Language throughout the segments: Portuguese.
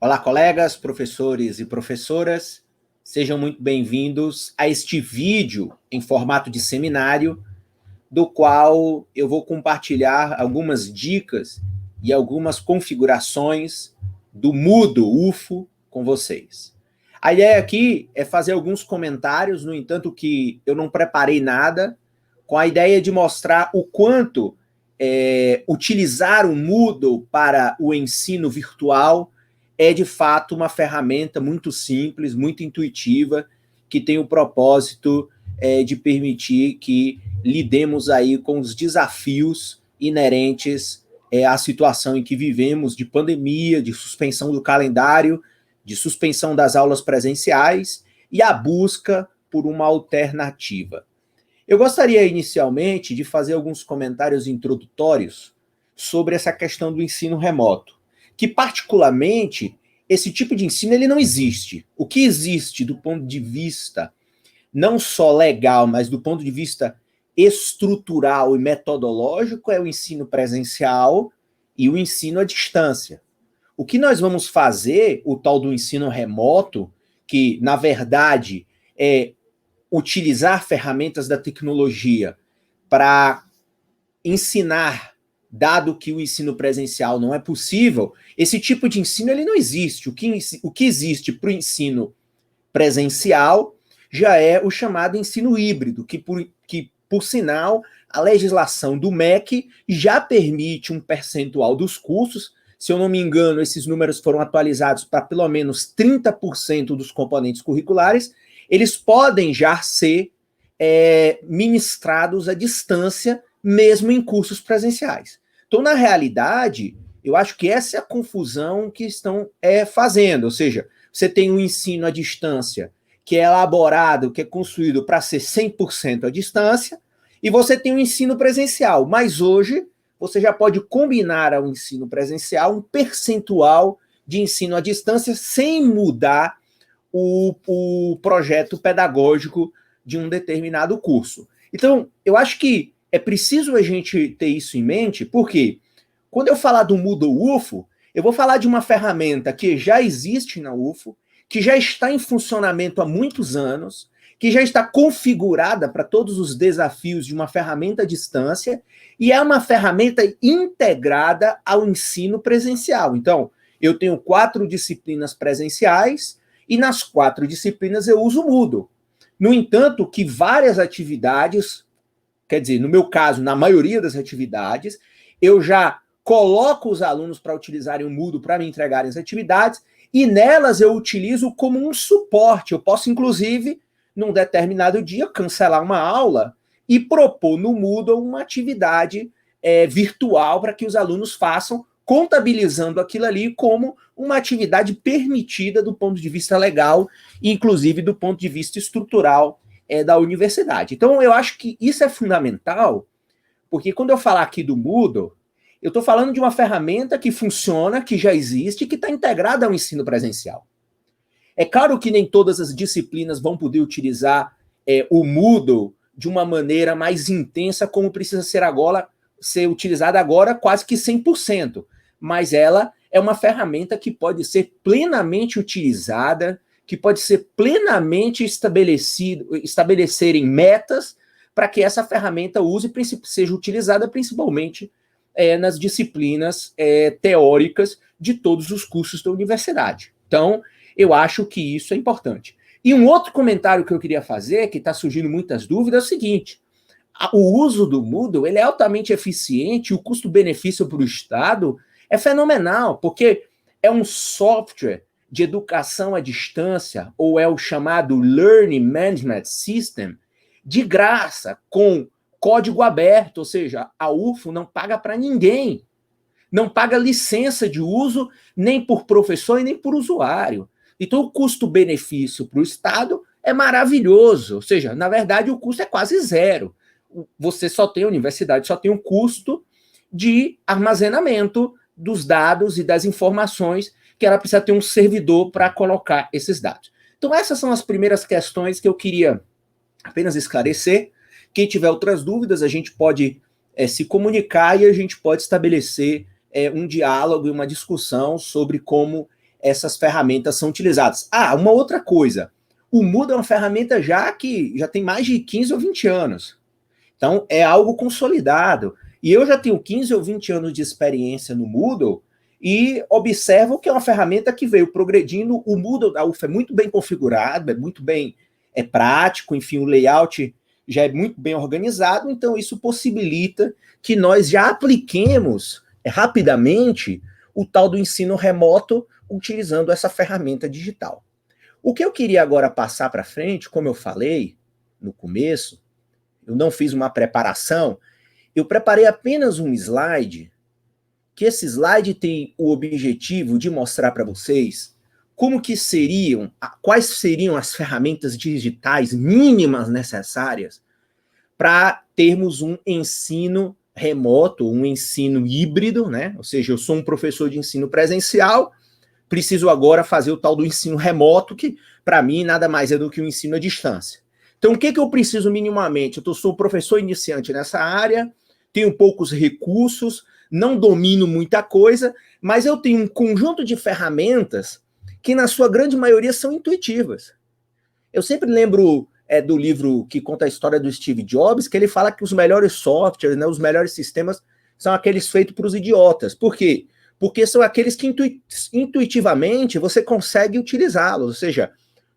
Olá, colegas, professores e professoras, sejam muito bem-vindos a este vídeo em formato de seminário, do qual eu vou compartilhar algumas dicas e algumas configurações do Moodle UFO com vocês. A ideia aqui é fazer alguns comentários, no entanto que eu não preparei nada, com a ideia de mostrar o quanto utilizar o Moodle para o ensino virtual é de fato uma ferramenta muito simples, muito intuitiva, que tem o propósito de permitir que lidemos aí com os desafios inerentes à situação em que vivemos, de pandemia, de suspensão do calendário, de suspensão das aulas presenciais e a busca por uma alternativa. Eu gostaria inicialmente de fazer alguns comentários introdutórios sobre essa questão do ensino remoto, que particularmente esse tipo de ensino ele não existe. O que existe do ponto de vista não só legal, mas do ponto de vista estrutural e metodológico é o ensino presencial e o ensino à distância. O que nós vamos fazer, o tal do ensino remoto, que na verdade é utilizar ferramentas da tecnologia para ensinar, dado que o ensino presencial não é possível, esse tipo de ensino ele não existe. O que existe para o ensino presencial já é o chamado ensino híbrido, que por sinal, a legislação do MEC já permite um percentual dos cursos. Se eu não me engano, esses números foram atualizados para pelo menos 30% dos componentes curriculares. Eles podem já ser ministrados à distância, mesmo em cursos presenciais. Então, na realidade, eu acho que essa é a confusão que estão fazendo. Ou seja, você tem um ensino à distância que é elaborado, que é construído para ser 100% à distância, e você tem um ensino presencial. Mas hoje, você já pode combinar ao ensino presencial um percentual de ensino à distância sem mudar o projeto pedagógico de um determinado curso. Então, eu acho que é preciso a gente ter isso em mente, porque quando eu falar do Moodle UFO, eu vou falar de uma ferramenta que já existe na UFO, que já está em funcionamento há muitos anos, que já está configurada para todos os desafios de uma ferramenta à distância, e é uma ferramenta integrada ao ensino presencial. Então, eu tenho 4 disciplinas presenciais, e nas 4 disciplinas eu uso o Moodle. No entanto, que várias atividades, quer dizer, no meu caso, na maioria das atividades, eu já coloco os alunos para utilizarem o Moodle para me entregarem as atividades, e nelas eu utilizo como um suporte. Eu posso, inclusive, num determinado dia, cancelar uma aula e propor no Moodle uma atividade virtual para que os alunos façam, contabilizando aquilo ali como uma atividade permitida do ponto de vista legal, inclusive do ponto de vista estrutural da universidade. Então, eu acho que isso é fundamental, porque quando eu falar aqui do Moodle, eu estou falando de uma ferramenta que funciona, que já existe, que está integrada ao ensino presencial. É claro que nem todas as disciplinas vão poder utilizar o Moodle de uma maneira mais intensa, como precisa ser utilizada agora quase que 100%. Mas ela é uma ferramenta que pode ser plenamente utilizada, que pode ser plenamente estabelecerem metas para que essa ferramenta seja utilizada principalmente nas disciplinas teóricas de todos os cursos da universidade. Então, eu acho que isso é importante. E um outro comentário que eu queria fazer, que está surgindo muitas dúvidas, é o seguinte: o uso do Moodle ele é altamente eficiente, o custo-benefício para o Estado é fenomenal, porque é um software de educação à distância, ou é o chamado Learning Management System, de graça, com código aberto, ou seja, a UFO não paga para ninguém, não paga licença de uso nem por professor e nem por usuário. Então, o custo-benefício para o Estado é maravilhoso, ou seja, na verdade, o custo é quase zero. Você só tem, a universidade só tem um custo de armazenamento dos dados e das informações que ela precisa ter um servidor para colocar esses dados. Então, essas são as primeiras questões que eu queria apenas esclarecer. Quem tiver outras dúvidas, a gente pode se comunicar e a gente pode estabelecer um diálogo e uma discussão sobre como essas ferramentas são utilizadas. Ah, uma outra coisa, o Moodle é uma ferramenta que já tem mais de 15 ou 20 anos. Então, é algo consolidado. E eu já tenho 15 ou 20 anos de experiência no Moodle e observo que é uma ferramenta que veio progredindo. O Moodle da UF é muito bem configurado, é muito bem prático, enfim, o layout já é muito bem organizado, então isso possibilita que nós já apliquemos rapidamente o tal do ensino remoto utilizando essa ferramenta digital. O que eu queria agora passar para frente, como eu falei no começo, eu não fiz uma preparação, eu preparei apenas um slide, que esse slide tem o objetivo de mostrar para vocês quais seriam as ferramentas digitais mínimas necessárias para termos um ensino remoto, um ensino híbrido, né? Ou seja, eu sou um professor de ensino presencial, preciso agora fazer o tal do ensino remoto, que para mim nada mais é do que um ensino à distância. Então, o que eu preciso minimamente? Eu sou professor iniciante nessa área, tenho poucos recursos, não domino muita coisa, mas eu tenho um conjunto de ferramentas que, na sua grande maioria, são intuitivas. Eu sempre lembro do livro que conta a história do Steve Jobs, que ele fala que os melhores softwares, né, os melhores sistemas, são aqueles feitos para os idiotas. Por quê? Porque são aqueles que intuitivamente você consegue utilizá-los. Ou seja,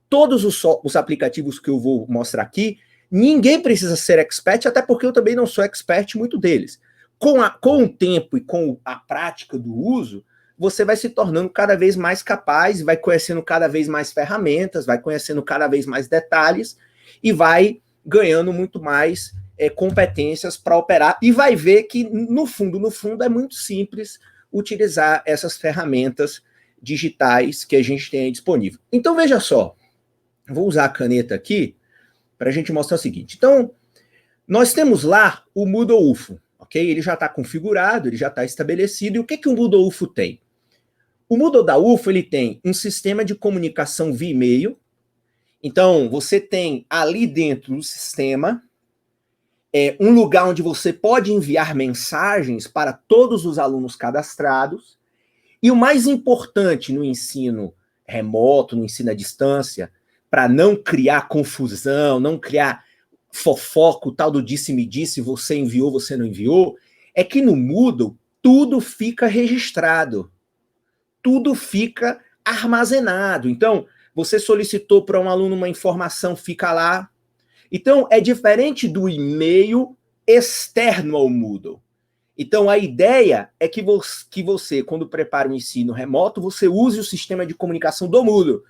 todos os aplicativos que eu vou mostrar aqui, ninguém precisa ser expert, até porque eu também não sou expert em muito deles. Com o tempo e com a prática do uso, você vai se tornando cada vez mais capaz, vai conhecendo cada vez mais ferramentas, vai conhecendo cada vez mais detalhes e vai ganhando muito mais competências para operar e vai ver que, no fundo, é muito simples utilizar essas ferramentas digitais que a gente tem aí disponível. Então, veja só, vou usar a caneta aqui para a gente mostrar o seguinte. Então, nós temos lá o Moodle UFO, ok? Ele já está configurado, ele já está estabelecido. E o que o Moodle UFO tem? O Moodle da UFO, ele tem um sistema de comunicação via e-mail. Então, você tem ali dentro do sistema um lugar onde você pode enviar mensagens para todos os alunos cadastrados. E o mais importante no ensino remoto, no ensino à distância, para não criar confusão, não criar fofoca, o tal do disse-me-disse, você enviou, você não enviou, é que no Moodle tudo fica registrado, tudo fica armazenado. Então, você solicitou para um aluno uma informação, fica lá. Então, é diferente do e-mail externo ao Moodle. Então, a ideia é que você, quando prepara um ensino remoto, você use o sistema de comunicação do Moodle,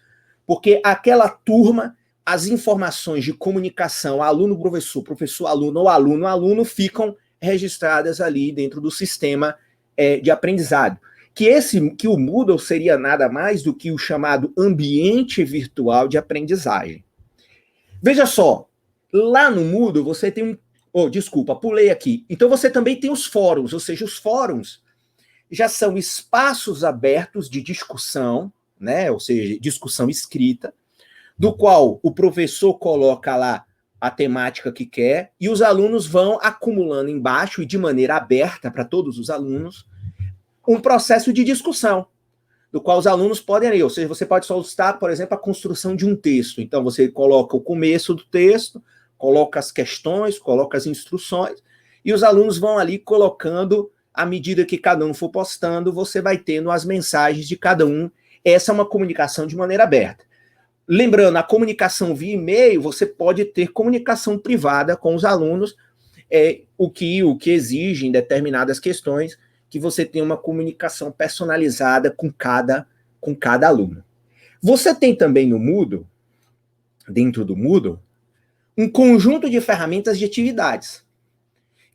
porque aquela turma, as informações de comunicação, aluno-professor, professor-aluno ou aluno-aluno, ficam registradas ali dentro do sistema de aprendizado. Que o Moodle seria nada mais do que o chamado ambiente virtual de aprendizagem. Veja só, lá no Moodle você tem pulei aqui. Então você também tem os fóruns, ou seja, os fóruns já são espaços abertos de discussão, né? Ou seja, discussão escrita, do qual o professor coloca lá a temática que quer e os alunos vão acumulando embaixo e de maneira aberta para todos os alunos um processo de discussão, do qual os alunos podem ler. Ou seja, você pode solicitar, por exemplo, a construção de um texto. Então você coloca o começo do texto, coloca as questões, coloca as instruções, e os alunos vão ali colocando, à medida que cada um for postando, você vai tendo as mensagens de cada um. Essa é uma comunicação de maneira aberta. Lembrando, a comunicação via e-mail, você pode ter comunicação privada com os alunos, o que exige em determinadas questões que você tenha uma comunicação personalizada com cada aluno. Você tem também no Moodle, dentro do Moodle, um conjunto de ferramentas de atividades,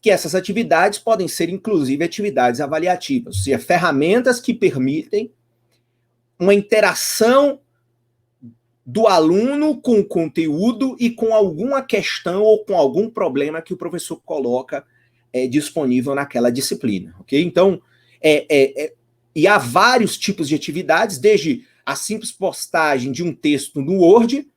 que essas atividades podem ser, inclusive, atividades avaliativas, ou seja, ferramentas que permitem uma interação do aluno com o conteúdo e com alguma questão ou com algum problema que o professor coloca disponível naquela disciplina, ok? Então, e há vários tipos de atividades, desde a simples postagem de um texto no Word,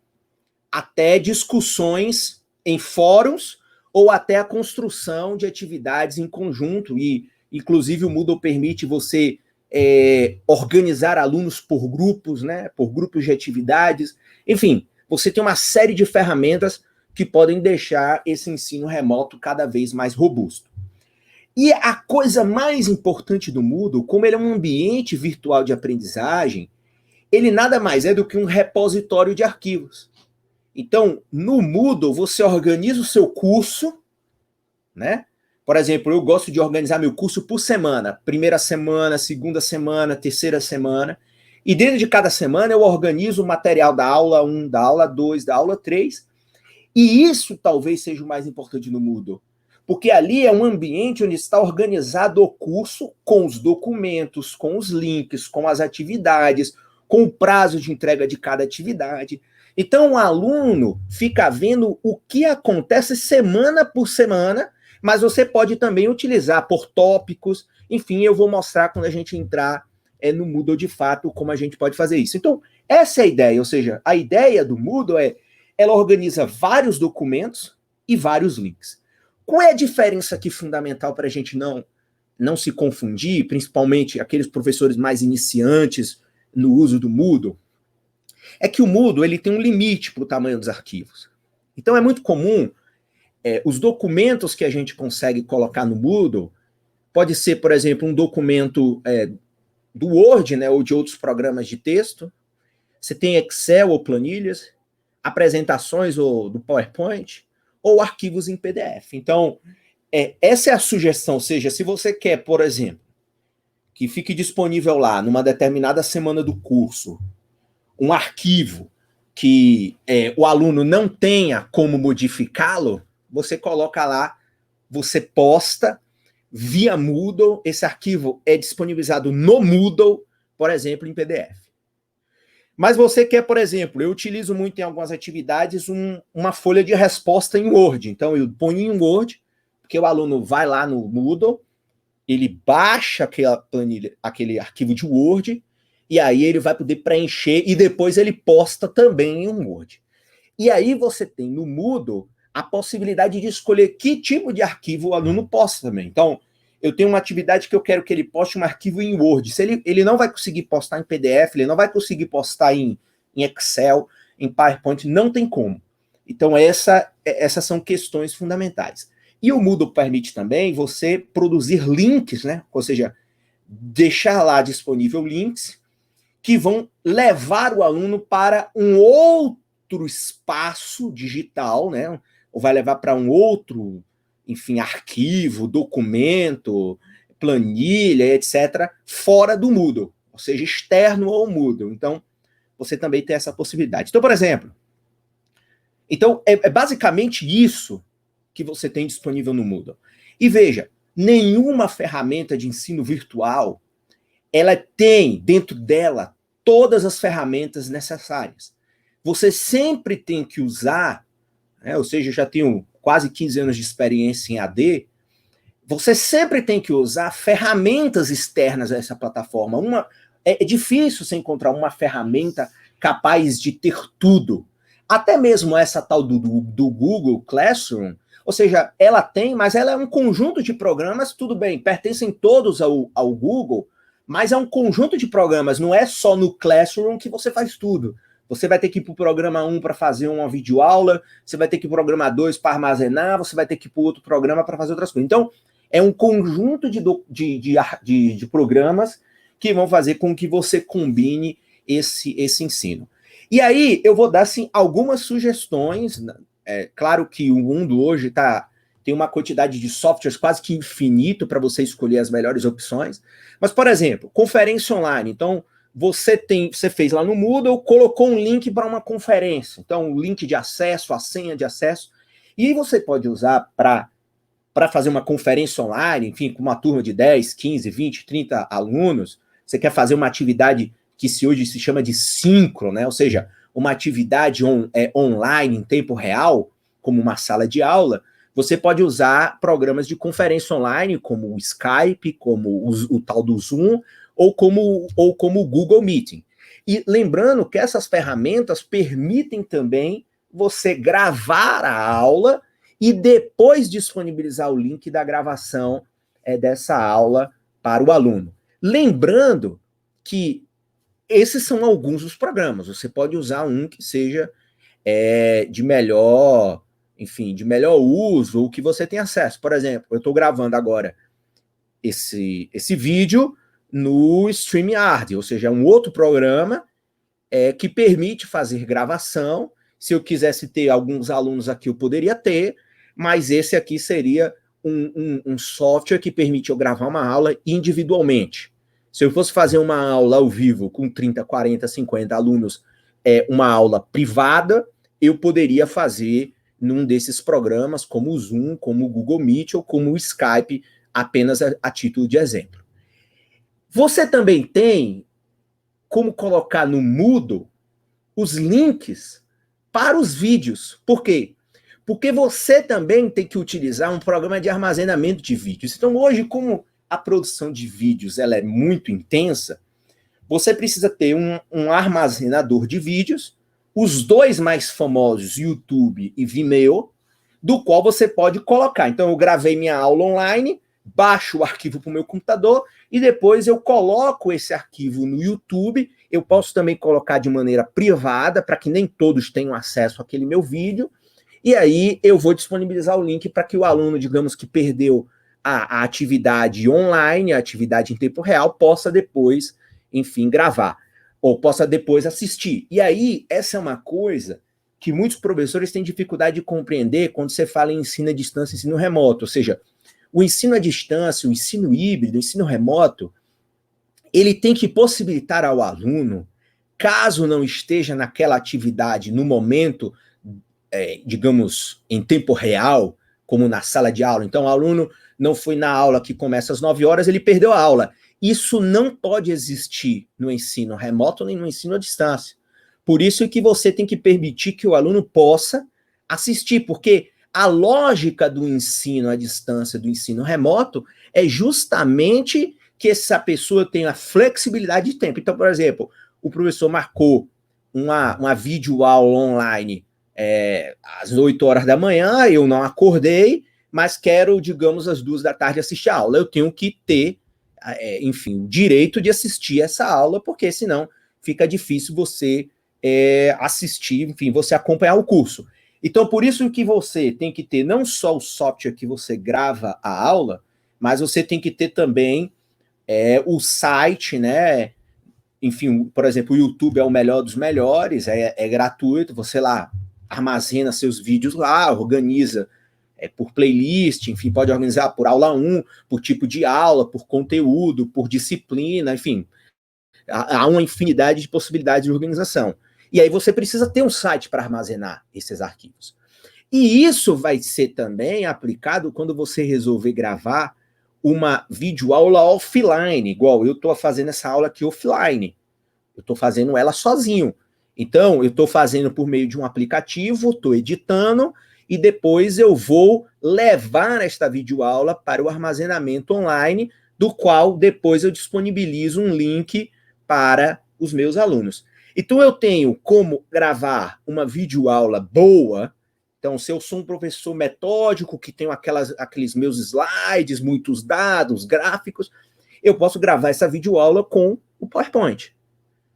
até discussões em fóruns, ou até a construção de atividades em conjunto, e inclusive o Moodle permite você organizar alunos por grupos, né, por grupos de atividades. Enfim, você tem uma série de ferramentas que podem deixar esse ensino remoto cada vez mais robusto. E a coisa mais importante do Moodle, como ele é um ambiente virtual de aprendizagem, ele nada mais é do que um repositório de arquivos. Então, no Moodle, você organiza o seu curso, né? Por exemplo, eu gosto de organizar meu curso por semana. Primeira semana, segunda semana, terceira semana. E dentro de cada semana eu organizo o material da aula 1, da aula 2, da aula 3. E isso talvez seja o mais importante no Moodle. Porque ali é um ambiente onde está organizado o curso com os documentos, com os links, com as atividades, com o prazo de entrega de cada atividade. Então o aluno fica vendo o que acontece semana por semana, mas você pode também utilizar por tópicos. Enfim, eu vou mostrar quando a gente entrar no Moodle de fato como a gente pode fazer isso. Então, essa é a ideia, ou seja, a ideia do Moodle ela organiza vários documentos e vários links. Qual é a diferença aqui fundamental para a gente não se confundir, principalmente aqueles professores mais iniciantes no uso do Moodle? É que o Moodle ele tem um limite para o tamanho dos arquivos. Então é muito comum os documentos que a gente consegue colocar no Moodle, pode ser, por exemplo, um documento do Word, né, ou de outros programas de texto. Você tem Excel ou planilhas, apresentações ou do PowerPoint, ou arquivos em PDF. Então, essa é a sugestão, ou seja, se você quer, por exemplo, que fique disponível lá, numa determinada semana do curso, um arquivo que o aluno não tenha como modificá-lo, você coloca lá, você posta via Moodle, esse arquivo é disponibilizado no Moodle, por exemplo, em PDF. Mas você quer, por exemplo, eu utilizo muito em algumas atividades uma folha de resposta em Word. Então, eu ponho em Word, porque o aluno vai lá no Moodle, ele baixa aquela planilha, aquele arquivo de Word, e aí ele vai poder preencher, e depois ele posta também em um Word. E aí você tem no Moodle a possibilidade de escolher que tipo de arquivo o aluno posta também. Então, eu tenho uma atividade que eu quero que ele poste um arquivo em Word. Se ele não vai conseguir postar em PDF, ele não vai conseguir postar em Excel, em PowerPoint, não tem como. Então, essas são questões fundamentais. E o Moodle permite também você produzir links, né? Ou seja, deixar lá disponível links que vão levar o aluno para um outro espaço digital, né? Ou vai levar para um outro, enfim, arquivo, documento, planilha, etc., fora do Moodle, ou seja, externo ao Moodle. Então, você também tem essa possibilidade. Então, por exemplo, é basicamente isso que você tem disponível no Moodle. E veja, nenhuma ferramenta de ensino virtual, ela tem dentro dela todas as ferramentas necessárias. Você sempre tem que usar, ou seja, eu já tenho quase 15 anos de experiência em AD, você sempre tem que usar ferramentas externas a essa plataforma. É difícil você encontrar uma ferramenta capaz de ter tudo. Até mesmo essa tal do Google Classroom, ou seja, ela tem, mas ela é um conjunto de programas, tudo bem, pertencem todos ao Google, mas é um conjunto de programas, não é só no Classroom que você faz tudo. Você vai ter que ir para o programa 1 para fazer uma videoaula, você vai ter que ir para o programa 2 para armazenar, você vai ter que ir para o outro programa para fazer outras coisas. Então, é um conjunto de programas que vão fazer com que você combine esse ensino. E aí, eu vou dar, assim, algumas sugestões. Claro que o mundo hoje tem uma quantidade de softwares quase que infinito para você escolher as melhores opções. Mas, por exemplo, conferência online. Então, você fez lá no Moodle, colocou um link para uma conferência. Então, o link de acesso, a senha de acesso. E aí você pode usar para fazer uma conferência online, enfim, com uma turma de 10, 15, 20, 30 alunos. Você quer fazer uma atividade que hoje se chama de síncrono, né? Ou seja, uma atividade online em tempo real, como uma sala de aula. Você pode usar programas de conferência online, como o Skype, como o tal do Zoom, ou como o Google Meeting. E lembrando que essas ferramentas permitem também você gravar a aula e depois disponibilizar o link da gravação dessa aula para o aluno. Lembrando que esses são alguns dos programas. Você pode usar um que seja de melhor, enfim, de melhor uso, ou que você tem acesso. Por exemplo, eu estou gravando agora esse vídeo no StreamYard, ou seja, é um outro programa que permite fazer gravação. Se eu quisesse ter alguns alunos aqui, eu poderia ter, mas esse aqui seria um software que permite eu gravar uma aula individualmente. Se eu fosse fazer uma aula ao vivo com 30, 40, 50 alunos, uma aula privada, eu poderia fazer num desses programas, como o Zoom, como o Google Meet ou como o Skype, apenas a título de exemplo. Você também tem como colocar no Moodle os links para os vídeos. Por quê? Porque você também tem que utilizar um programa de armazenamento de vídeos. Então, hoje, como a produção de vídeos ela é muito intensa, você precisa ter um armazenador de vídeos, os dois mais famosos, YouTube e Vimeo, do qual você pode colocar. Então, eu gravei minha aula online, baixo o arquivo para o meu computador e depois eu coloco esse arquivo no YouTube. Eu posso também colocar de maneira privada, para que nem todos tenham acesso àquele meu vídeo. E aí eu vou disponibilizar o link para que o aluno, digamos que perdeu a atividade online, a atividade em tempo real, possa depois, enfim, gravar, ou possa depois assistir. E aí, essa é uma coisa que muitos professores têm dificuldade de compreender quando você fala em ensino à distância, ensino remoto, ou seja, o ensino à distância, o ensino híbrido, o ensino remoto, ele tem que possibilitar ao aluno, caso não esteja naquela atividade no momento, digamos, em tempo real, como na sala de aula. Então, o aluno não foi na aula que começa às 9 horas, ele perdeu a aula. Isso não pode existir no ensino remoto nem no ensino à distância. Por isso é que você tem que permitir que o aluno possa assistir, porque a lógica do ensino à distância, do ensino remoto, é justamente que essa pessoa tenha flexibilidade de tempo. Então, por exemplo, o professor marcou uma videoaula online às 8 horas da manhã, eu não acordei, mas quero, digamos, às 2 da tarde assistir a aula. Eu tenho que ter, enfim, o direito de assistir essa aula, porque senão fica difícil você assistir, enfim, você acompanhar o curso. Então, por isso que você tem que ter não só o software que você grava a aula, mas você tem que ter também o site, né? Enfim, por exemplo, o YouTube é o melhor dos melhores, é gratuito, você lá armazena seus vídeos lá, organiza por playlist, enfim, pode organizar por aula 1, por tipo de aula, por conteúdo, por disciplina, enfim, há uma infinidade de possibilidades de organização. E aí você precisa ter um site para armazenar esses arquivos. E isso vai ser também aplicado quando você resolver gravar uma videoaula offline, igual eu estou fazendo essa aula aqui offline. Eu estou fazendo ela sozinho. Então, eu estou fazendo por meio de um aplicativo, estou editando, e depois eu vou levar esta videoaula para o armazenamento online, do qual depois eu disponibilizo um link para os meus alunos. Então, eu tenho como gravar uma videoaula boa. Então, se eu sou um professor metódico, que tenho aqueles meus slides, muitos dados, gráficos, eu posso gravar essa videoaula com o PowerPoint.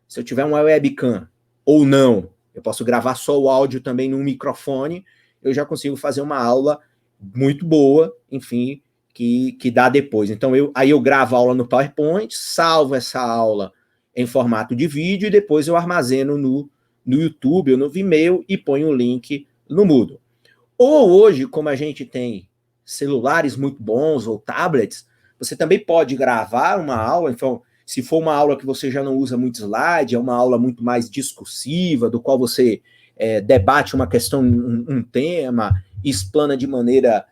Se eu tiver uma webcam ou não, eu posso gravar só o áudio também num microfone, eu já consigo fazer uma aula muito boa, enfim, que dá depois. Então, aí eu gravo a aula no PowerPoint, salvo essa aula em formato de vídeo e depois eu armazeno no YouTube ou no Vimeo e ponho o link no Moodle. Ou hoje, como a gente tem celulares muito bons ou tablets, você também pode gravar uma aula. Então, se for uma aula que você já não usa muito slide, é uma aula muito mais discursiva, do qual você debate uma questão, um tema, explana de maneira,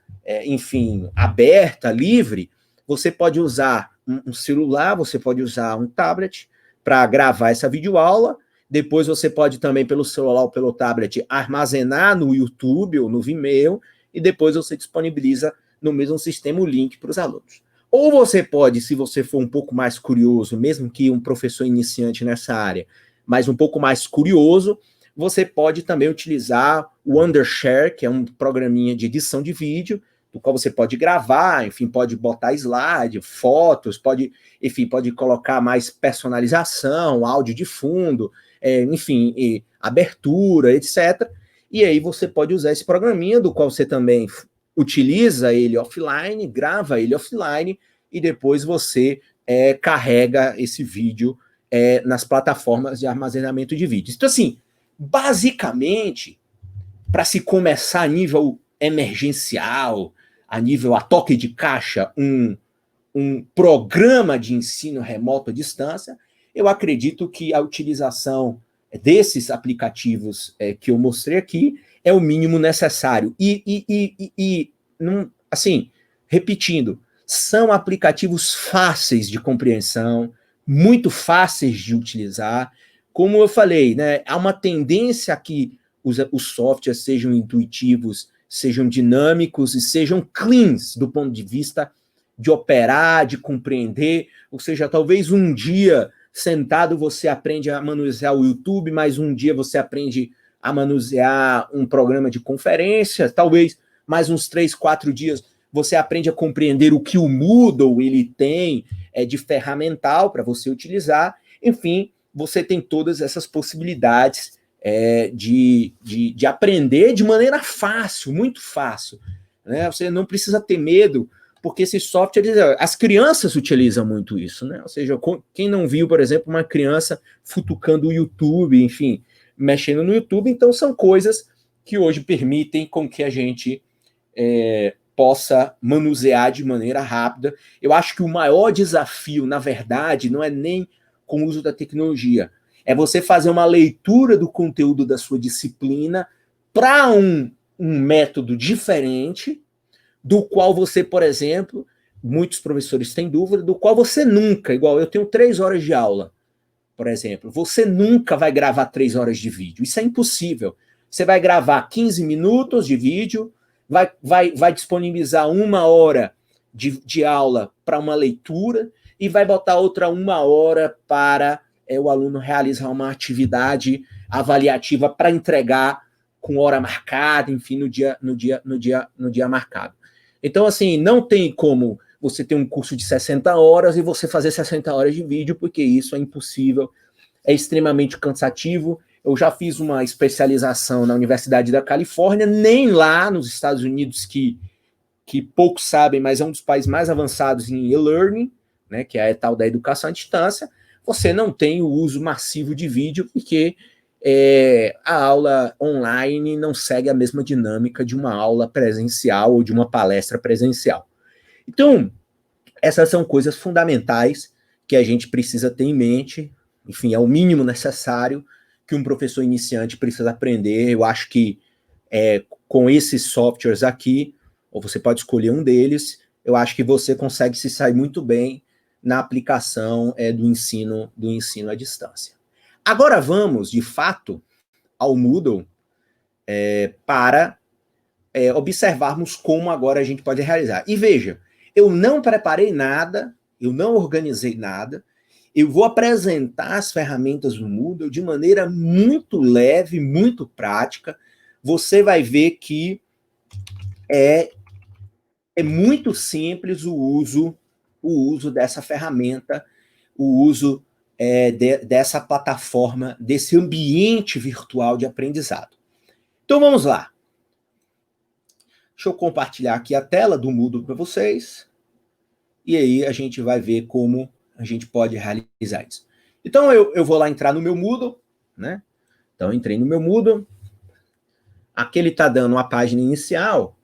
enfim, aberta, livre, você pode usar um celular, você pode usar um tablet para gravar essa videoaula. Depois você pode também, pelo celular ou pelo tablet, armazenar no YouTube ou no Vimeo, e depois você disponibiliza no mesmo sistema o link para os alunos. Ou você pode, se você for um pouco mais curioso, mesmo que um professor iniciante nessa área, mas um pouco mais curioso, você pode também utilizar o Wondershare, que é um programinha de edição de vídeo, do qual você pode gravar, enfim, pode botar slide, fotos, pode colocar mais personalização, áudio de fundo, enfim, abertura, etc. E aí você pode usar esse programinha, do qual você também utiliza ele offline, grava ele offline, e depois você carrega esse vídeo nas plataformas de armazenamento de vídeos. Então, assim, basicamente, para se começar a nível emergencial, a nível a toque de caixa, um programa de ensino remoto à distância, eu acredito que a utilização desses aplicativos que eu mostrei aqui é o mínimo necessário. Assim, repetindo, são aplicativos fáceis de compreensão, muito fáceis de utilizar. Como eu falei, né, há uma tendência a que os softwares sejam intuitivos, sejam dinâmicos e sejam cleans do ponto de vista de operar, de compreender. Ou seja, talvez um dia sentado você aprende a manusear o YouTube, mas um dia você aprende a manusear um programa de conferência, talvez mais uns 3, 4 dias você aprende a compreender o que o Moodle ele tem de ferramental para você utilizar. Enfim, você tem todas essas possibilidades de aprender de maneira fácil, muito fácil. Né? Você não precisa ter medo, porque esses softwares, as crianças utilizam muito isso, né? Ou seja, quem não viu, por exemplo, uma criança futucando o YouTube, enfim, mexendo no YouTube, então são coisas que hoje permitem com que a gente possa manusear de maneira rápida. Eu acho que o maior desafio, na verdade, não é nem com o uso da tecnologia, é você fazer uma leitura do conteúdo da sua disciplina para um método diferente, do qual você, por exemplo, muitos professores têm dúvida, do qual você nunca, igual eu tenho 3 horas de aula, por exemplo, você nunca vai gravar 3 horas de vídeo, isso é impossível. Você vai gravar 15 minutos de vídeo, vai disponibilizar 1 hora de aula para uma leitura e vai botar outra 1 hora para o aluno realizar uma atividade avaliativa para entregar com hora marcada, enfim, no dia marcado. Então, assim, não tem como você ter um curso de 60 horas e você fazer 60 horas de vídeo, porque isso é impossível, é extremamente cansativo. Eu já fiz uma especialização na Universidade da Califórnia, nem lá nos Estados Unidos, que poucos sabem, mas é um dos países mais avançados em e-learning, né, que é a tal da educação à distância. Você não tem o uso massivo de vídeo, porque a aula online não segue a mesma dinâmica de uma aula presencial ou de uma palestra presencial. Então, essas são coisas fundamentais que a gente precisa ter em mente. Enfim, é o mínimo necessário que um professor iniciante precisa aprender. Eu acho que com esses softwares aqui, ou você pode escolher um deles, eu acho que você consegue se sair muito bem na aplicação do ensino à distância. Agora vamos, de fato, ao Moodle para observarmos como agora a gente pode realizar. E veja, eu não preparei nada, eu não organizei nada, eu vou apresentar as ferramentas do Moodle de maneira muito leve, muito prática. Você vai ver que é muito simples o uso dessa ferramenta, o uso dessa plataforma, desse ambiente virtual de aprendizado. Então vamos lá. Deixa eu compartilhar aqui a tela do Moodle para vocês, e aí a gente vai ver como a gente pode realizar isso. Então eu vou lá entrar no meu Moodle, né? Então eu entrei no meu Moodle, aqui ele está dando uma página inicial,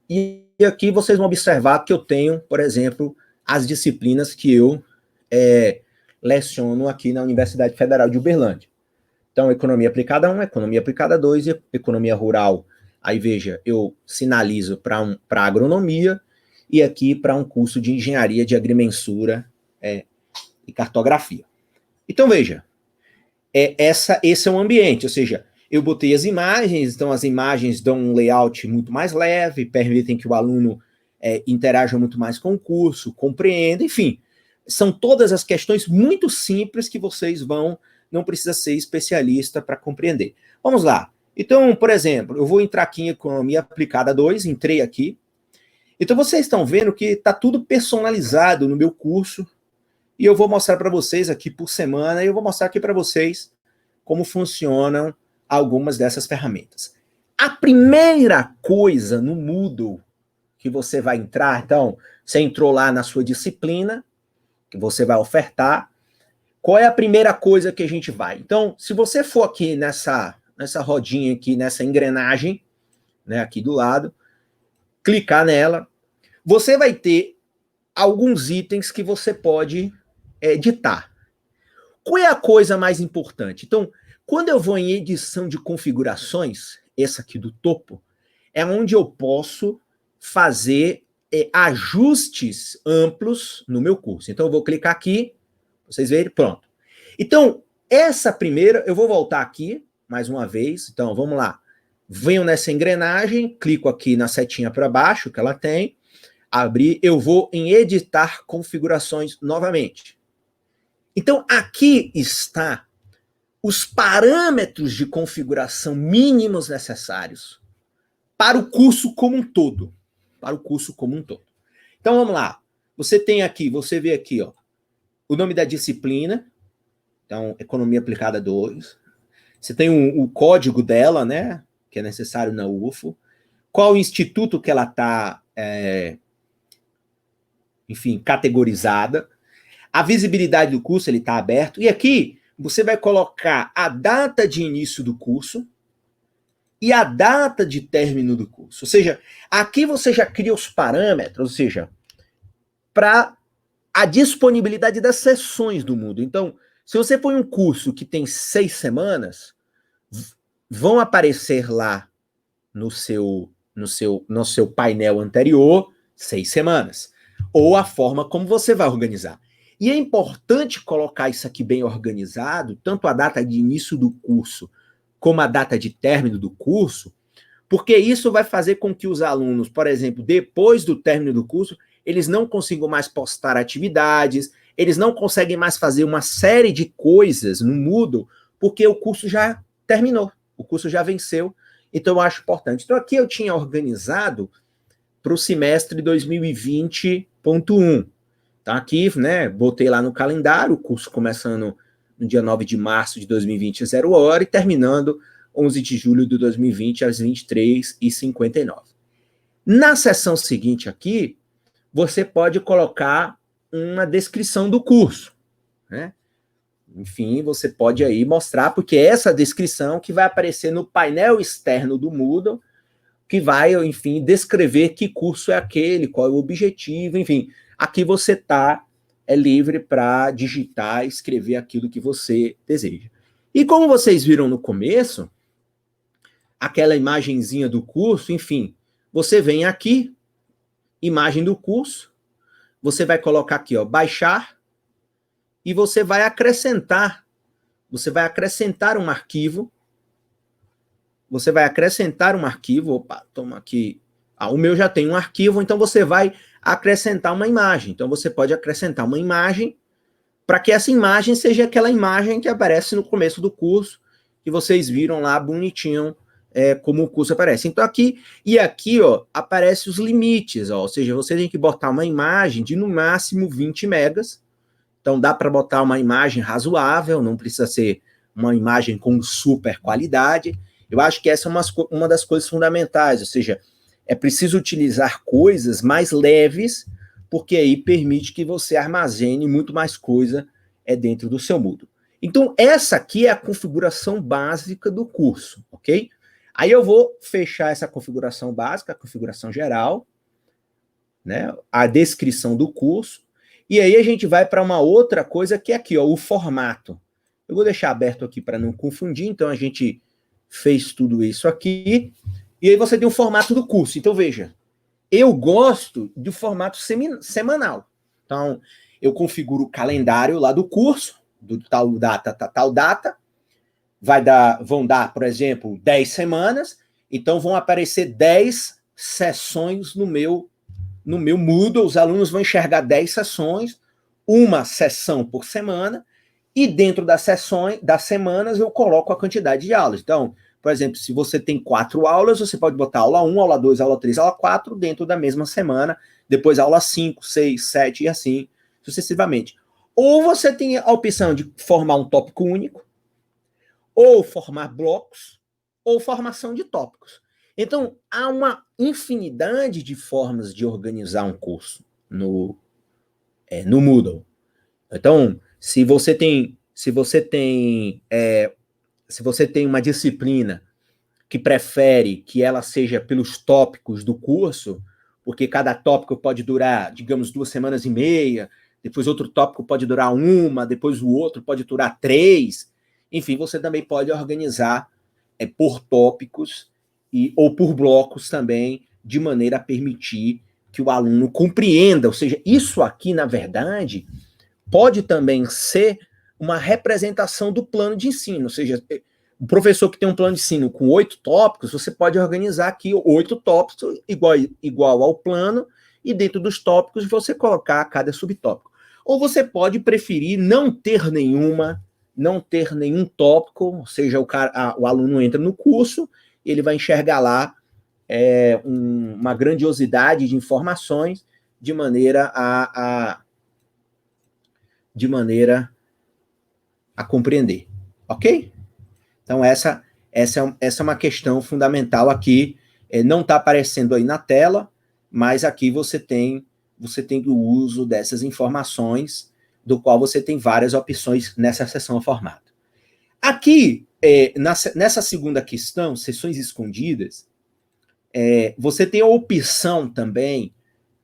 e aqui vocês vão observar que eu tenho, por exemplo, as disciplinas que eu leciono aqui na Universidade Federal de Uberlândia. Então, Economia Aplicada 1, Economia Aplicada 2 e Economia Rural. Aí, veja, eu sinalizo para Agronomia e aqui para um curso de Engenharia de Agrimensura e Cartografia. Então, veja, esse é um ambiente, ou seja, eu botei as imagens, então as imagens dão um layout muito mais leve, permitem que o aluno interaja muito mais com o curso, compreenda, enfim. São todas as questões muito simples que vocês não precisa ser especialista para compreender. Vamos lá. Então, por exemplo, eu vou entrar aqui em Economia Aplicada 2, entrei aqui, Então vocês estão vendo que está tudo personalizado no meu curso e eu vou mostrar para vocês aqui por semana e eu vou mostrar aqui para vocês como funcionam algumas dessas ferramentas. A primeira coisa no Moodle que você vai entrar, então, você entrou lá na sua disciplina, que você vai ofertar, qual é a primeira coisa que a gente vai? Então, se você for aqui nessa rodinha aqui, nessa engrenagem, né, aqui do lado, clicar nela, você vai ter alguns itens que você pode editar. Qual é a coisa mais importante? Então, quando eu vou em edição de configurações, essa aqui do topo, é onde eu posso fazer ajustes amplos no meu curso. Então, eu vou clicar aqui, vocês verem, pronto. Então, essa primeira, eu vou voltar aqui, mais uma vez. Então, vamos lá. Venho nessa engrenagem, clico aqui na setinha para baixo, que ela tem, abrir, eu vou em editar configurações novamente. Então, aqui está os parâmetros de configuração mínimos necessários para o curso como um todo. Para o curso como um todo. Então, vamos lá. Você tem aqui, você vê aqui, ó, o nome da disciplina. Então, Economia Aplicada 2. Você tem o código dela, né? Que é necessário na UFO. Qual o instituto que ela está, enfim, categorizada. A visibilidade do curso, ele está aberto. E aqui, você vai colocar a data de início do curso e a data de término do curso. Ou seja, aqui você já cria os parâmetros, ou seja, para a disponibilidade das sessões do Moodle. Então, se você põe um curso que tem 6 semanas, vão aparecer lá no seu painel anterior 6 semanas. Ou a forma como você vai organizar. E é importante colocar isso aqui bem organizado, tanto a data de início do curso como a data de término do curso, porque isso vai fazer com que os alunos, por exemplo, depois do término do curso, eles não consigam mais postar atividades, eles não conseguem mais fazer uma série de coisas no Moodle, porque o curso já terminou, o curso já venceu, então eu acho importante. Então aqui eu tinha organizado para o semestre 2020.1. Tá aqui, né, botei lá no calendário, o curso começando no dia 9 de março de 2020, 0 hora, e terminando 11 de julho de 2020, às 23h59. Na seção seguinte aqui, você pode colocar uma descrição do curso, né? Enfim, você pode aí mostrar, porque é essa descrição que vai aparecer no painel externo do Moodle, que vai, enfim, descrever que curso é aquele, qual é o objetivo, enfim. Aqui você está livre para digitar, escrever aquilo que você deseja. E como vocês viram no começo, aquela imagenzinha do curso, enfim, você vem aqui, imagem do curso, você vai colocar aqui, ó, baixar, e você vai acrescentar um arquivo, opa, toma aqui, o meu já tem um arquivo, então você vai acrescentar uma imagem. Então você pode acrescentar uma imagem para que essa imagem seja aquela imagem que aparece no começo do curso, que vocês viram lá bonitinho, como o curso aparece. Então aqui, ó, aparece os limites, ó, ou seja, você tem que botar uma imagem de no máximo 20 megas, então dá para botar uma imagem razoável, não precisa ser uma imagem com super qualidade. Eu acho que essa é uma das coisas fundamentais, ou seja, é preciso utilizar coisas mais leves, porque aí permite que você armazene muito mais coisa dentro do seu Moodle. Então, essa aqui é a configuração básica do curso, ok? Aí eu vou fechar essa configuração básica, a configuração geral, né, a descrição do curso, e aí a gente vai para uma outra coisa que é aqui, ó, o formato. Eu vou deixar aberto aqui para não confundir, então a gente fez tudo isso aqui, e aí você tem o formato do curso. Então, veja, eu gosto do formato semanal. Então, eu configuro o calendário lá do curso, do tal data, vão dar, por exemplo, 10 semanas, então vão aparecer 10 sessões no meu Moodle, os alunos vão enxergar 10 sessões, uma sessão por semana, e dentro das semanas eu coloco a quantidade de aulas. Então, Por exemplo, se você tem 4 aulas, você pode botar aula 1, aula 2, aula 3, aula 4 dentro da mesma semana, depois aula 5, 6, 7 e assim sucessivamente. Ou você tem a opção de formar um tópico único, ou formar blocos, ou formação de tópicos. Então, há uma infinidade de formas de organizar um curso no Moodle. Então, se você tem uma disciplina que prefere que ela seja pelos tópicos do curso, porque cada tópico pode durar, digamos, 2 semanas e meia, depois outro tópico pode durar 1, depois o outro pode durar 3. Enfim, você também pode organizar por tópicos ou por blocos também, de maneira a permitir que o aluno compreenda. Ou seja, isso aqui, na verdade, pode também ser uma representação do plano de ensino. Ou seja, o professor que tem um plano de ensino com 8 tópicos, você pode organizar aqui 8 tópicos igual ao plano, e dentro dos tópicos você colocar cada subtópico. Ou você pode preferir não ter nenhum tópico, ou seja, o aluno entra no curso, ele vai enxergar lá uma grandiosidade de informações de maneira a compreender, ok? Então essa é uma questão fundamental aqui, não está aparecendo aí na tela, mas aqui você tem o uso dessas informações, do qual você tem várias opções nessa seção formato. Aqui, nessa segunda questão, sessões escondidas, você tem a opção também,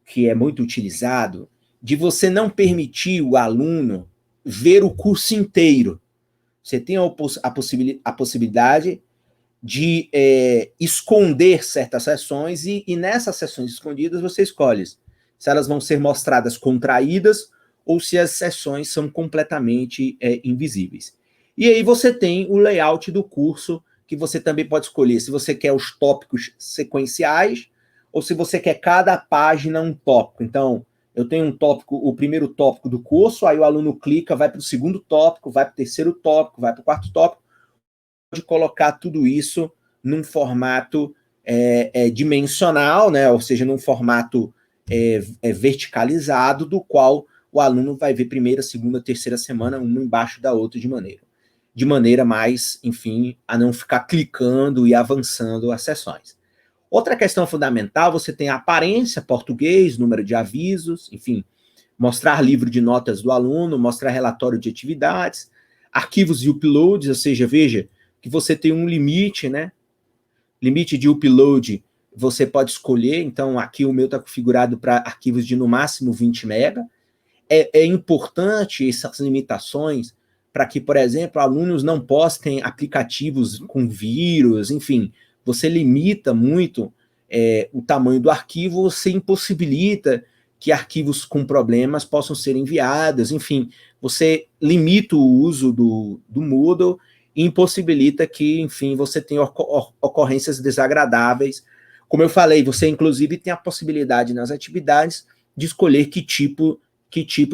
que é muito utilizado, de você não permitir o aluno ver o curso inteiro. Você tem a possibilidade de esconder certas sessões, e nessas sessões escondidas você escolhe se elas vão ser mostradas contraídas ou se as sessões são completamente invisíveis. E aí você tem o layout do curso, que você também pode escolher se você quer os tópicos sequenciais ou se você quer cada página um tópico. Então, eu tenho um tópico, o primeiro tópico do curso, aí o aluno clica, vai para o segundo tópico, vai para o terceiro tópico, vai para o quarto tópico, pode colocar tudo isso num formato dimensional, né? Ou seja, num formato verticalizado, do qual o aluno vai ver primeira, segunda, terceira semana, uma embaixo da outra de maneira mais, enfim, a não ficar clicando e avançando as sessões. Outra questão fundamental, você tem a aparência, português, número de avisos, enfim, mostrar livro de notas do aluno, mostrar relatório de atividades, arquivos e uploads, ou seja, veja que você tem um limite, né? Limite de upload, você pode escolher, então aqui o meu está configurado para arquivos de no máximo 20 MB. É importante essas limitações para que, por exemplo, alunos não postem aplicativos com vírus, enfim, você limita muito o tamanho do arquivo, você impossibilita que arquivos com problemas possam ser enviados, enfim, você limita o uso do Moodle e impossibilita que, enfim, você tenha ocorrências desagradáveis. Como eu falei, você inclusive tem a possibilidade nas atividades de escolher que tipo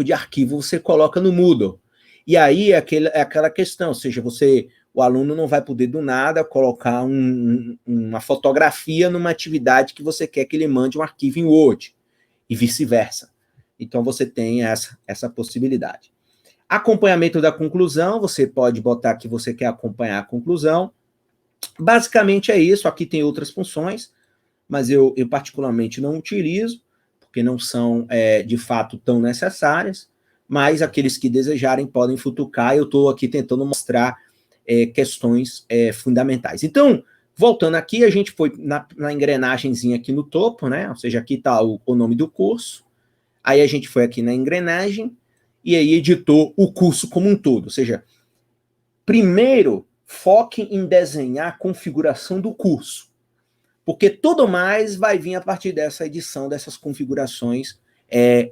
de arquivo você coloca no Moodle. E aí é aquela questão, ou seja, o aluno não vai poder do nada colocar uma fotografia numa atividade que você quer que ele mande um arquivo em Word, e vice-versa. Então você tem essa possibilidade. Acompanhamento da conclusão, você pode botar que você quer acompanhar a conclusão. Basicamente é isso, aqui tem outras funções, mas eu particularmente não utilizo, porque não são, de fato, tão necessárias, mas aqueles que desejarem podem futucar, eu estou aqui tentando mostrar questões fundamentais. Então, voltando aqui, a gente foi na engrenagemzinha aqui no topo, né? Ou seja, aqui está o nome do curso, aí a gente foi aqui na engrenagem, e aí editou o curso como um todo. Ou seja, primeiro, foque em desenhar a configuração do curso, porque tudo mais vai vir a partir dessa edição, dessas configurações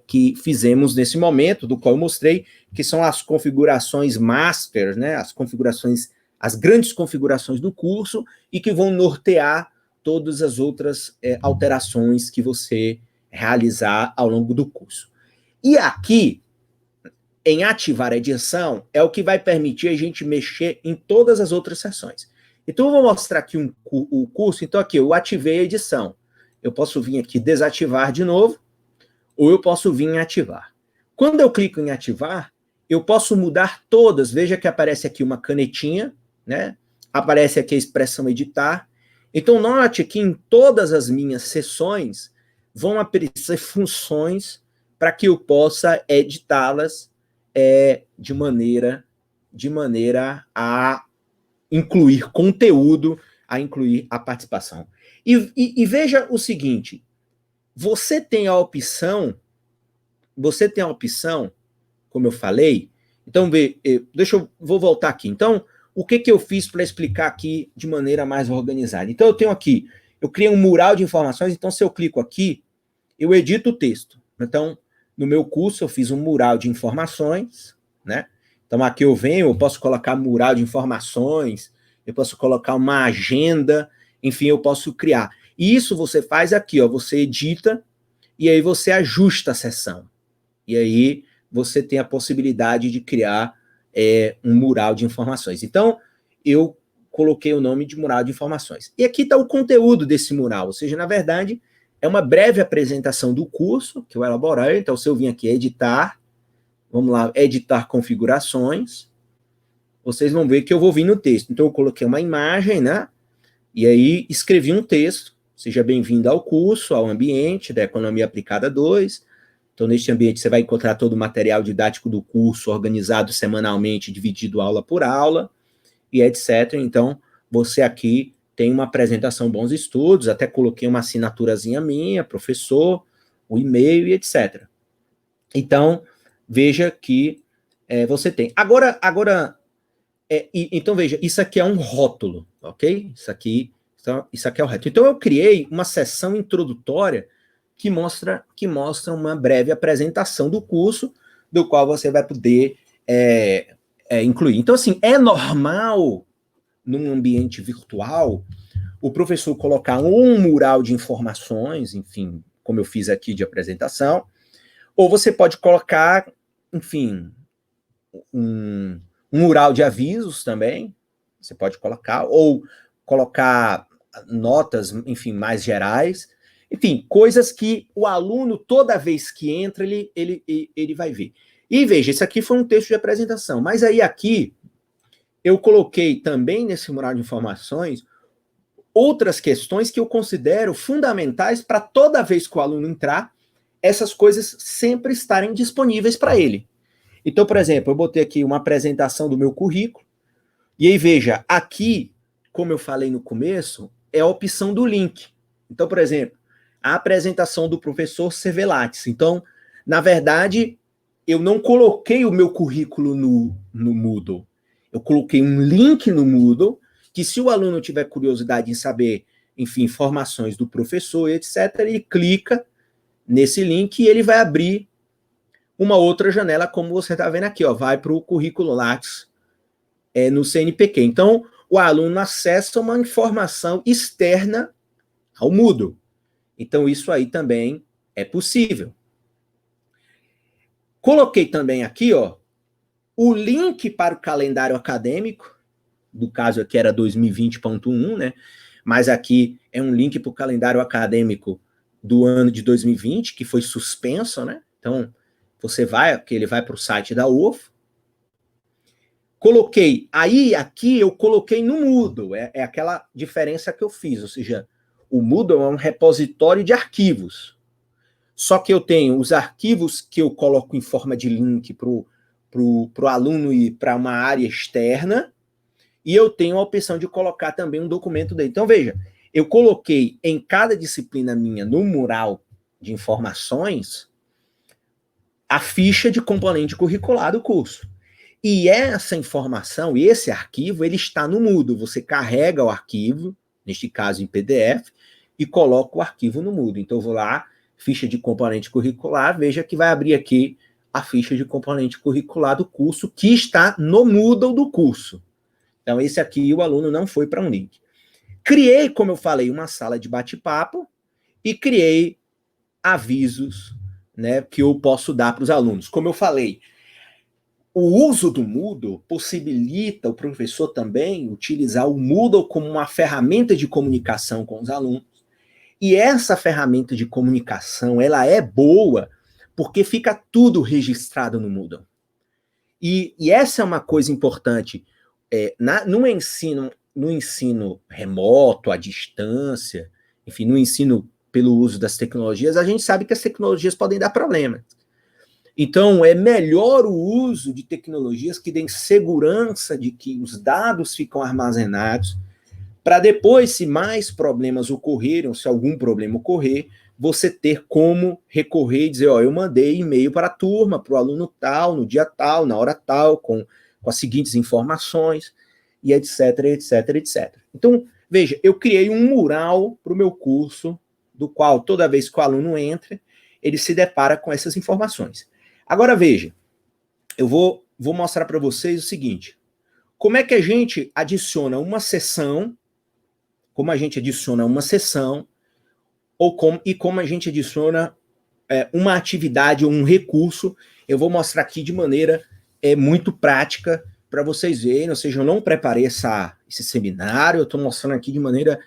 que fizemos nesse momento, do qual eu mostrei, que são as configurações master, né, as grandes configurações do curso, e que vão nortear todas as outras alterações que você realizar ao longo do curso. E aqui, em ativar a edição, é o que vai permitir a gente mexer em todas as outras seções. Então, eu vou mostrar aqui o curso. Então, aqui, eu ativei a edição. Eu posso vir aqui desativar de novo, ou eu posso vir em ativar. Quando eu clico em ativar, eu posso mudar todas. Veja que aparece aqui uma canetinha, né? Aparece aqui a expressão editar. Então, note que em todas as minhas sessões vão aparecer funções para que eu possa editá-las de maneira a incluir conteúdo, a incluir a participação. E veja o seguinte, você tem a opção, como eu falei, então vou voltar aqui. Então, o que eu fiz para explicar aqui de maneira mais organizada? Então, eu tenho aqui, eu criei um mural de informações, então se eu clico aqui, eu edito o texto. Então, no meu curso, eu fiz um mural de informações, né? Então, aqui eu venho, eu posso colocar mural de informações, eu posso colocar uma agenda, enfim, eu posso criar. E isso você faz aqui, ó, você edita e aí você ajusta a sessão. E aí você tem a possibilidade de criar um mural de informações. Então, eu coloquei o nome de mural de informações. E aqui está o conteúdo desse mural, ou seja, na verdade, é uma breve apresentação do curso que eu elaborei. Então, se eu vim aqui editar, vamos lá, editar configurações, vocês vão ver que eu vou vir no texto. Então, eu coloquei uma imagem, né? E aí, escrevi um texto. Seja bem-vindo ao curso, ao ambiente da Economia Aplicada 2. Então, neste ambiente, você vai encontrar todo o material didático do curso, organizado semanalmente, dividido aula por aula, e etc. Então, você aqui tem uma apresentação Bons Estudos, até coloquei uma assinaturazinha minha, professor, o e-mail e etc. Então, veja que você tem. Agora então, veja, isso aqui é um rótulo, ok? Isso aqui é o rótulo. Então, eu criei uma seção introdutória que mostra uma breve apresentação do curso, do qual você vai poder incluir. Então, assim, é normal, num ambiente virtual, o professor colocar um mural de informações, enfim, como eu fiz aqui de apresentação, ou você pode colocar, enfim, um mural de avisos também, você pode colocar, ou colocar notas, enfim, mais gerais, enfim, coisas que o aluno, toda vez que entra, ele vai ver. E veja, esse aqui foi um texto de apresentação, mas aí aqui, eu coloquei também nesse mural de informações outras questões que eu considero fundamentais para toda vez que o aluno entrar, essas coisas sempre estarem disponíveis para ele. Então, por exemplo, eu botei aqui uma apresentação do meu currículo, e aí veja, aqui, como eu falei no começo, é a opção do link. Então, por exemplo, a apresentação do professor Cervelates. Então, na verdade, eu não coloquei o meu currículo no Moodle. Eu coloquei um link no Moodle, que se o aluno tiver curiosidade em saber, enfim, informações do professor, etc., ele clica nesse link e ele vai abrir uma outra janela, como você está vendo aqui, ó, vai para o currículo Lattes no CNPq. Então, o aluno acessa uma informação externa ao Moodle. Então, isso aí também é possível. Coloquei também aqui, ó, o link para o calendário acadêmico, do caso aqui era 2020.1, né? Mas aqui é um link para o calendário acadêmico do ano de 2020, que foi suspenso, né? Então, ele vai para o site da UFO. Coloquei, aqui eu coloquei no Moodle, é aquela diferença que eu fiz, ou seja, o Moodle é um repositório de arquivos. Só que eu tenho os arquivos que eu coloco em forma de link para o aluno ir para uma área externa, e eu tenho a opção de colocar também um documento dele. Então, veja, eu coloquei em cada disciplina minha, no mural de informações, a ficha de componente curricular do curso. E essa informação, esse arquivo, ele está no Moodle. Você carrega o arquivo, neste caso em PDF, e coloca o arquivo no Moodle. Então, eu vou lá, ficha de componente curricular, veja que vai abrir aqui a ficha de componente curricular do curso, que está no Moodle do curso. Então, esse aqui, o aluno não foi para um link. Criei, como eu falei, uma sala de bate-papo e criei avisos, né, que eu posso dar para os alunos. Como eu falei, o uso do Moodle possibilita o professor também utilizar o Moodle como uma ferramenta de comunicação com os alunos. E essa ferramenta de comunicação, ela é boa porque fica tudo registrado no Moodle. E essa é uma coisa importante. No ensino remoto, à distância, enfim, no ensino pelo uso das tecnologias, a gente sabe que as tecnologias podem dar problema. Então, é melhor o uso de tecnologias que deem segurança de que os dados ficam armazenados, para depois, se mais problemas ocorrerem, ou se algum problema ocorrer, você ter como recorrer e dizer, ó, eu mandei e-mail para a turma, para o aluno tal, no dia tal, na hora tal, com as seguintes informações, e etc, etc, etc. Então, veja, eu criei um mural para o meu curso, do qual, toda vez que o aluno entra, ele se depara com essas informações. Agora, veja, eu vou mostrar para vocês o seguinte, como é que a gente adiciona uma sessão, como a gente adiciona uma sessão, como a gente adiciona uma atividade ou um recurso. Eu vou mostrar aqui de maneira muito prática para vocês verem, ou seja, eu não preparei esse seminário, eu estou mostrando aqui de maneira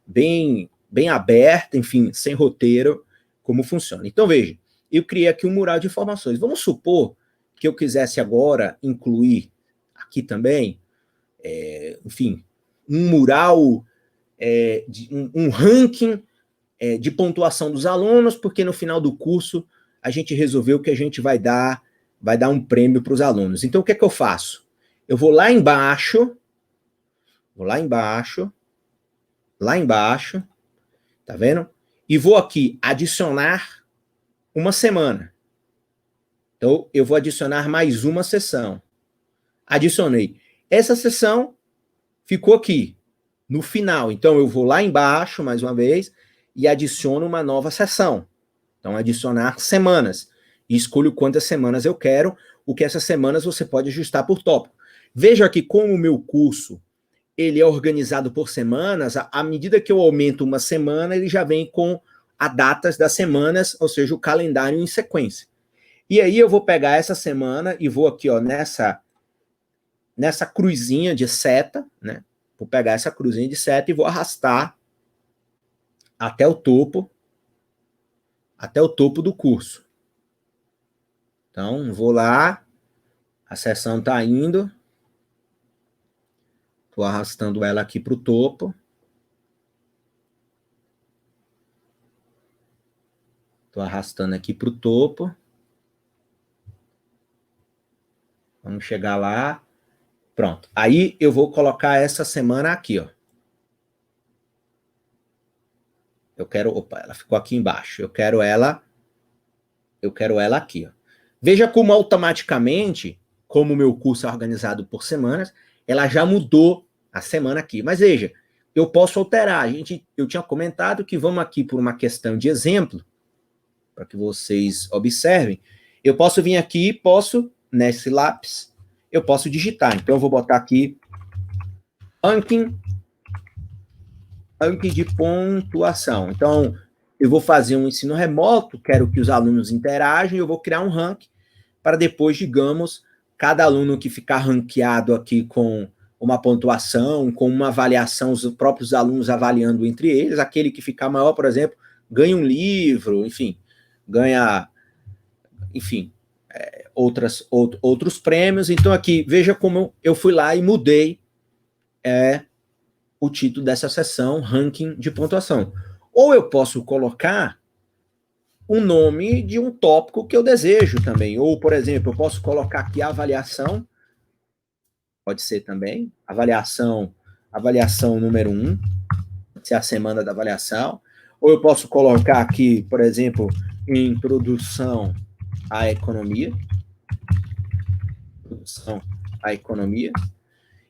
bem aberta, enfim, sem roteiro, como funciona. Então, veja, eu criei aqui um mural de informações. Vamos supor que eu quisesse agora incluir aqui também, enfim, um mural, um ranking de pontuação dos alunos, porque no final do curso a gente resolveu que a gente vai dar um prêmio para os alunos. Então, o que é que eu faço? Eu vou lá embaixo, tá vendo? E vou aqui adicionar uma semana. Então, eu vou adicionar mais uma sessão. Adicionei. Essa sessão ficou aqui, no final. Então, eu vou lá embaixo, mais uma vez, e adiciono uma nova sessão. Então, adicionar semanas. E escolho quantas semanas eu quero, o que essas semanas você pode ajustar por tópico. Veja que como o meu curso ele é organizado por semanas, à medida que eu aumento uma semana, ele já vem com as datas das semanas, ou seja, o calendário em sequência. E aí eu vou pegar essa semana e vou aqui, ó, nessa cruzinha de seta, né? Vou pegar essa cruzinha de seta e vou arrastar até o topo do curso. Então, vou lá, a sessão está indo, estou arrastando ela aqui para o topo. Estou arrastando aqui para o topo. Vamos chegar lá. Pronto. Aí eu vou colocar essa semana aqui, ó. Opa, ela ficou aqui embaixo. Eu quero ela aqui, ó. Veja como automaticamente, como o meu curso é organizado por semanas, ela já mudou a semana aqui. Mas veja, eu posso alterar. Eu tinha comentado que vamos aqui por uma questão de exemplo, para que vocês observem. Eu posso vir aqui, nesse lápis, eu posso digitar. Então, eu vou botar aqui ranking de pontuação. Então, eu vou fazer um ensino remoto, quero que os alunos interajam, eu vou criar um ranking para depois, digamos, cada aluno que ficar ranqueado aqui com uma pontuação, com uma avaliação, os próprios alunos avaliando entre eles, aquele que ficar maior, por exemplo, ganha um livro, enfim, ganha, enfim, outros prêmios. Então, aqui, veja como eu fui lá e mudei o título dessa sessão, ranking de pontuação. Ou eu posso colocar o nome de um tópico que eu desejo também. Ou, por exemplo, eu posso colocar aqui a avaliação, pode ser também, avaliação número 1, pode ser a semana da avaliação. Ou eu posso colocar aqui, por exemplo, introdução à economia. Introdução à economia.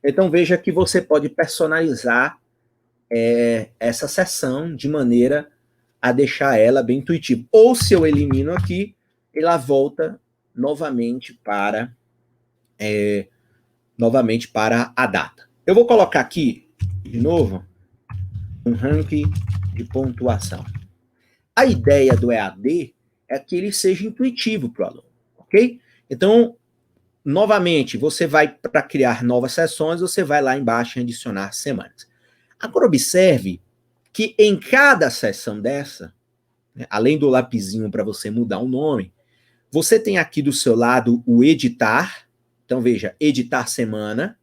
Então, veja que você pode personalizar essa sessão de maneira a deixar ela bem intuitiva. Ou, se eu elimino aqui, ela volta novamente para a data. Eu vou colocar aqui, de novo, um ranking de pontuação. A ideia do EAD é que ele seja intuitivo para o aluno, ok? Então, novamente, você vai para criar novas sessões, você vai lá embaixo em adicionar semanas. Agora observe que em cada sessão dessa, né, além do lapisinho para você mudar o nome, você tem aqui do seu lado o editar. Então veja, editar semana.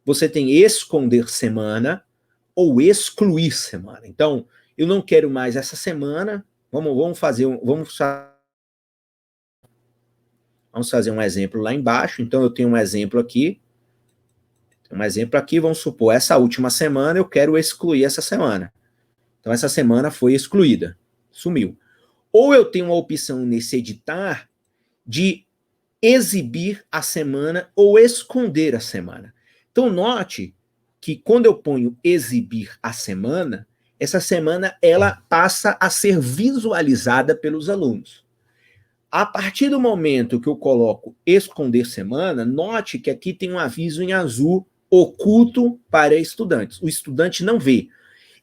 Você tem esconder semana ou excluir semana. Então, eu não quero mais essa semana. Vamos fazer um exemplo lá embaixo. Então, eu tenho um exemplo aqui. Vamos supor, essa última semana eu quero excluir essa semana. Então, essa semana foi excluída. Sumiu. Ou eu tenho uma opção nesse editar de exibir a semana ou esconder a semana. Então, note que quando eu ponho exibir a semana, essa semana ela passa a ser visualizada pelos alunos. A partir do momento que eu coloco esconder semana, note que aqui tem um aviso em azul oculto para estudantes. O estudante não vê.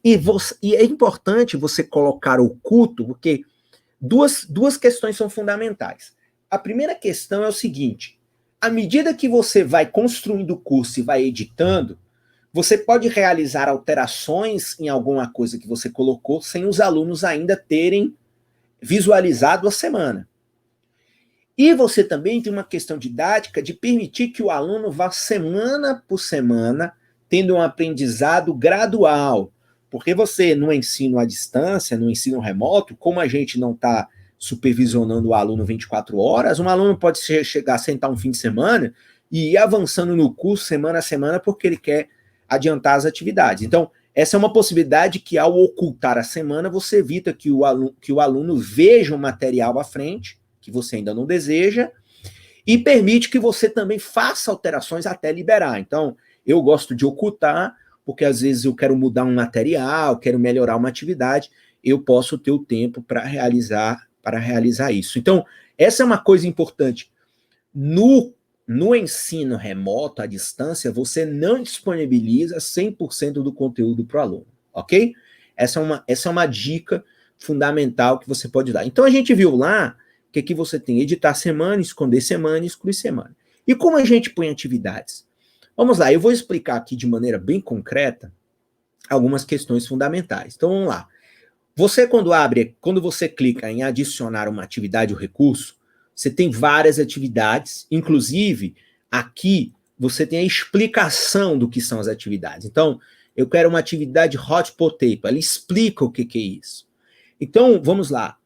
E é importante você colocar oculto, porque duas questões são fundamentais. A primeira questão é o seguinte: à medida que você vai construindo o curso e vai editando, você pode realizar alterações em alguma coisa que você colocou sem os alunos ainda terem visualizado a semana. E você também tem uma questão didática de permitir que o aluno vá semana por semana tendo um aprendizado gradual. Porque você, no ensino à distância, no ensino remoto, como a gente não está supervisionando o aluno 24 horas, um aluno pode chegar a sentar um fim de semana e ir avançando no curso semana a semana porque ele quer adiantar as atividades. Então, essa é uma possibilidade que, ao ocultar a semana, você evita que o aluno veja o material à frente, que você ainda não deseja, e permite que você também faça alterações até liberar. Então, eu gosto de ocultar, porque às vezes eu quero mudar um material, quero melhorar uma atividade, eu posso ter o tempo para realizar isso. Então, essa é uma coisa importante. No ensino remoto, à distância, você não disponibiliza 100% do conteúdo para o aluno, ok? Essa é uma dica fundamental que você pode dar. Então, a gente viu lá que aqui você tem editar semana, esconder semana e excluir semana. E como a gente põe atividades? Vamos lá, eu vou explicar aqui de maneira bem concreta algumas questões fundamentais. Então, vamos lá. Quando você clica em adicionar uma atividade ou recurso, você tem várias atividades, inclusive aqui você tem a explicação do que são as atividades. Então, eu quero uma atividade hot potato, ela explica o que é isso. Então, vamos lá.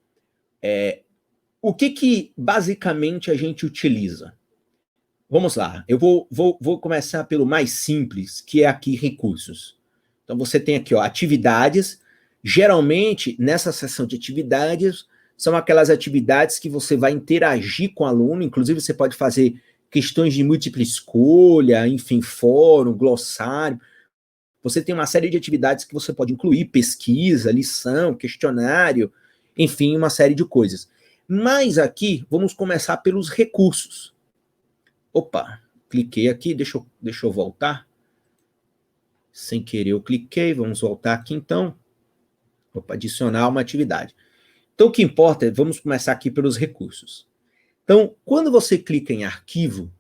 O que basicamente a gente utiliza? Vamos lá, eu vou começar pelo mais simples, que é aqui recursos. Então você tem aqui, ó, atividades. Geralmente, nessa seção de atividades, são aquelas atividades que você vai interagir com o aluno, inclusive você pode fazer questões de múltipla escolha, enfim, fórum, glossário. Você tem uma série de atividades que você pode incluir, pesquisa, lição, questionário, enfim, uma série de coisas. Mas aqui, vamos começar pelos recursos. Opa, cliquei aqui, deixa eu voltar. Sem querer eu cliquei, vamos voltar aqui então. Opa, adicionar uma atividade. Então o que importa é, vamos começar aqui pelos recursos. Então, quando você clica em arquivo,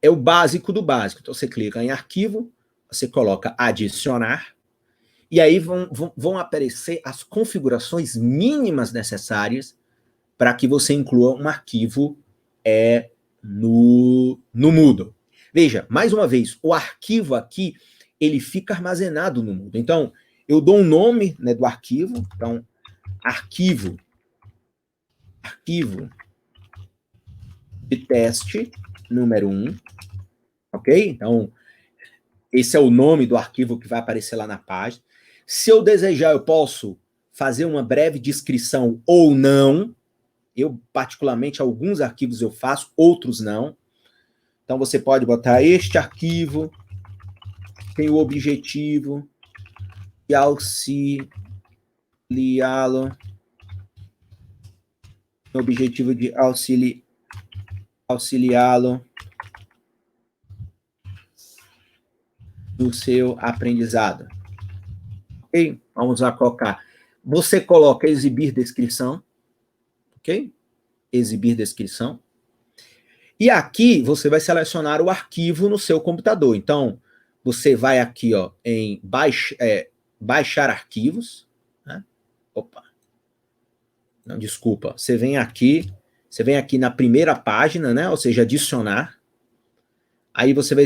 é o básico do básico. Então você clica em arquivo, você coloca adicionar, e aí vão aparecer as configurações mínimas necessárias para que você inclua um arquivo no Moodle. Veja, mais uma vez, o arquivo aqui, ele fica armazenado no Moodle. Então, eu dou um nome, né, do arquivo. Então, arquivo de teste número 1, ok? Então, esse é o nome do arquivo que vai aparecer lá na página. Se eu desejar, eu posso fazer uma breve descrição ou não. Eu, particularmente, alguns arquivos eu faço, outros não. Então, você pode botar este arquivo, tem o objetivo de auxiliá-lo, auxiliá-lo no seu aprendizado. Ok? Vamos lá colocar. Você coloca exibir descrição, ok? Exibir descrição. E aqui você vai selecionar o arquivo no seu computador. Então, você vai aqui ó, em baixar arquivos. Né? Opa. Não, desculpa. Você vem aqui na primeira página, né? Ou seja, adicionar. Aí você vai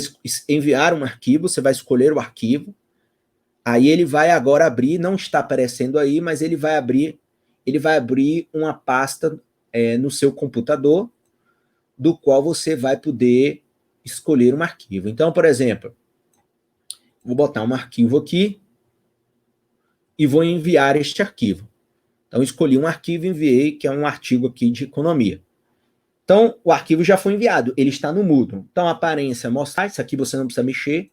enviar um arquivo, você vai escolher o arquivo. Aí ele vai agora abrir, não está aparecendo aí, mas ele vai abrir uma pasta no seu computador, do qual você vai poder escolher um arquivo. Então, por exemplo, vou botar um arquivo aqui e vou enviar este arquivo. Então, escolhi um arquivo e enviei, que é um artigo aqui de economia. Então, o arquivo já foi enviado, ele está no Moodle. Então, aparência, mostrar, isso aqui você não precisa mexer.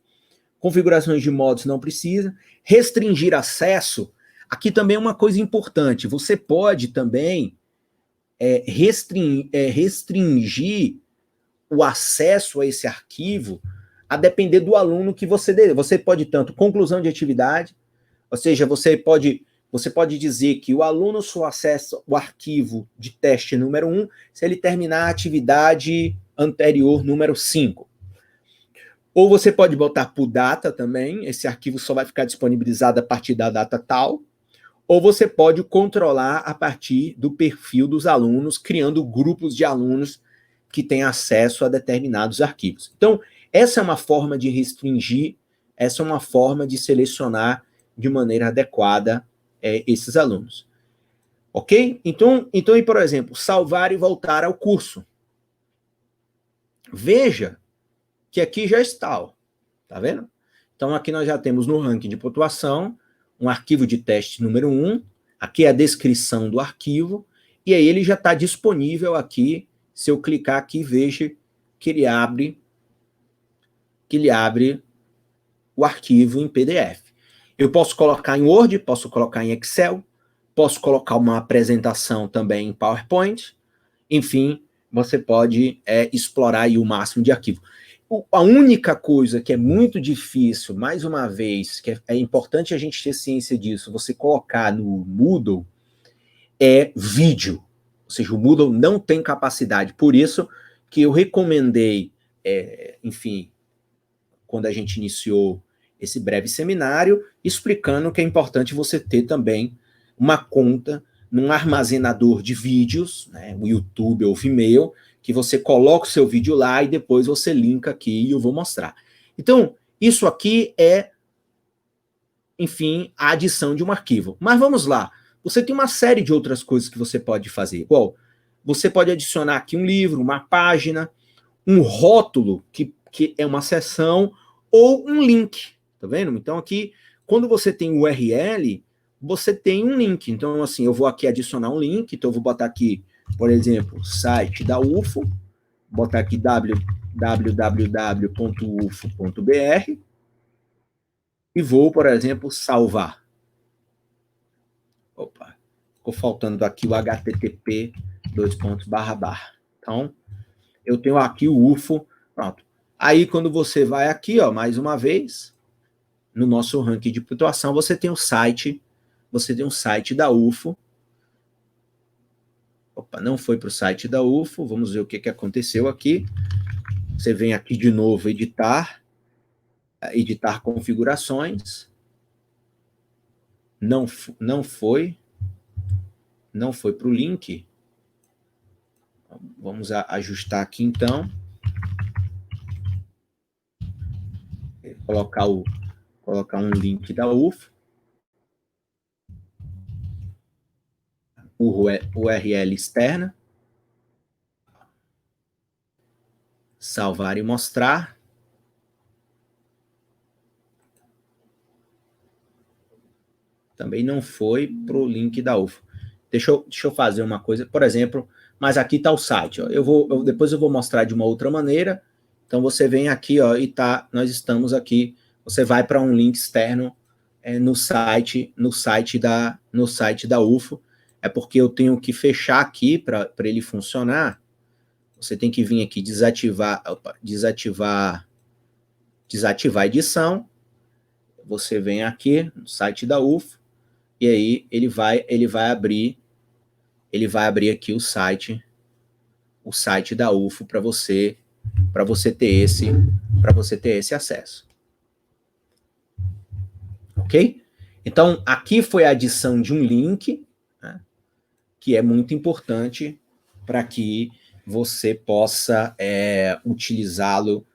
Configurações de modos não precisa. Restringir acesso, aqui também é uma coisa importante. Você pode também restringir o acesso a esse arquivo a depender do aluno que você dê. Você pode tanto conclusão de atividade, ou seja, você pode dizer que o aluno só acessa o arquivo de teste número 1 se ele terminar a atividade anterior número 5. Ou você pode botar por data também, esse arquivo só vai ficar disponibilizado a partir da data tal. Ou você pode controlar a partir do perfil dos alunos, criando grupos de alunos que têm acesso a determinados arquivos. Então, essa é uma forma de restringir, essa é uma forma de selecionar de maneira adequada esses alunos. Ok? Então, e por exemplo, salvar e voltar ao curso. Veja que aqui já está, ó. Tá vendo? Então, aqui nós já temos no ranking de pontuação um arquivo de teste número 1, aqui é a descrição do arquivo, e aí ele já está disponível aqui. Se eu clicar aqui, veja que ele abre o arquivo em PDF. Eu posso colocar em Word, posso colocar em Excel, posso colocar uma apresentação também em PowerPoint, enfim, você pode explorar aí o máximo de arquivo. A única coisa que é muito difícil, mais uma vez, que é importante a gente ter ciência disso, você colocar no Moodle, é vídeo. Ou seja, o Moodle não tem capacidade. Por isso que eu recomendei, enfim, quando a gente iniciou esse breve seminário, explicando que é importante você ter também uma conta num armazenador de vídeos, né, o YouTube ou o Vimeo, que você coloca o seu vídeo lá e depois você linka aqui e eu vou mostrar. Então, isso aqui é, enfim, a adição de um arquivo. Mas vamos lá. Você tem uma série de outras coisas que você pode fazer. Igual, você pode adicionar aqui um livro, uma página, um rótulo, que é uma seção, ou um link. Tá vendo? Então, aqui, quando você tem o URL, você tem um link. Então, assim, eu vou aqui adicionar um link. Então, eu vou botar aqui, por exemplo, site da UFO, botar aqui www.ufo.br e vou, por exemplo, salvar. Opa, ficou faltando aqui o http://. Então, eu tenho aqui o UFO, pronto. Aí, quando você vai aqui, ó, mais uma vez, no nosso ranking de pontuação, você tem um site da UFO. Opa, não foi para o site da UFO, vamos ver o que aconteceu aqui. Você vem aqui de novo, editar configurações. Não foi para o link. Vamos ajustar aqui, então. Colocar um link da UFO. URL externa. Salvar e mostrar. Também não foi para o link da UFO. Deixa eu fazer uma coisa, por exemplo, mas aqui está o site. Ó. Depois eu vou mostrar de uma outra maneira. Então você vem aqui, ó, e nós estamos aqui. Você vai para um link externo no site da UFO. É porque eu tenho que fechar aqui para ele funcionar. Você tem que vir aqui desativar a edição. Você vem aqui no site da UFO e aí ele vai abrir aqui o site o site da UFO para você ter esse acesso. Ok? Então, aqui foi a adição de um link, né, que é muito importante para que você possa utilizá-lo,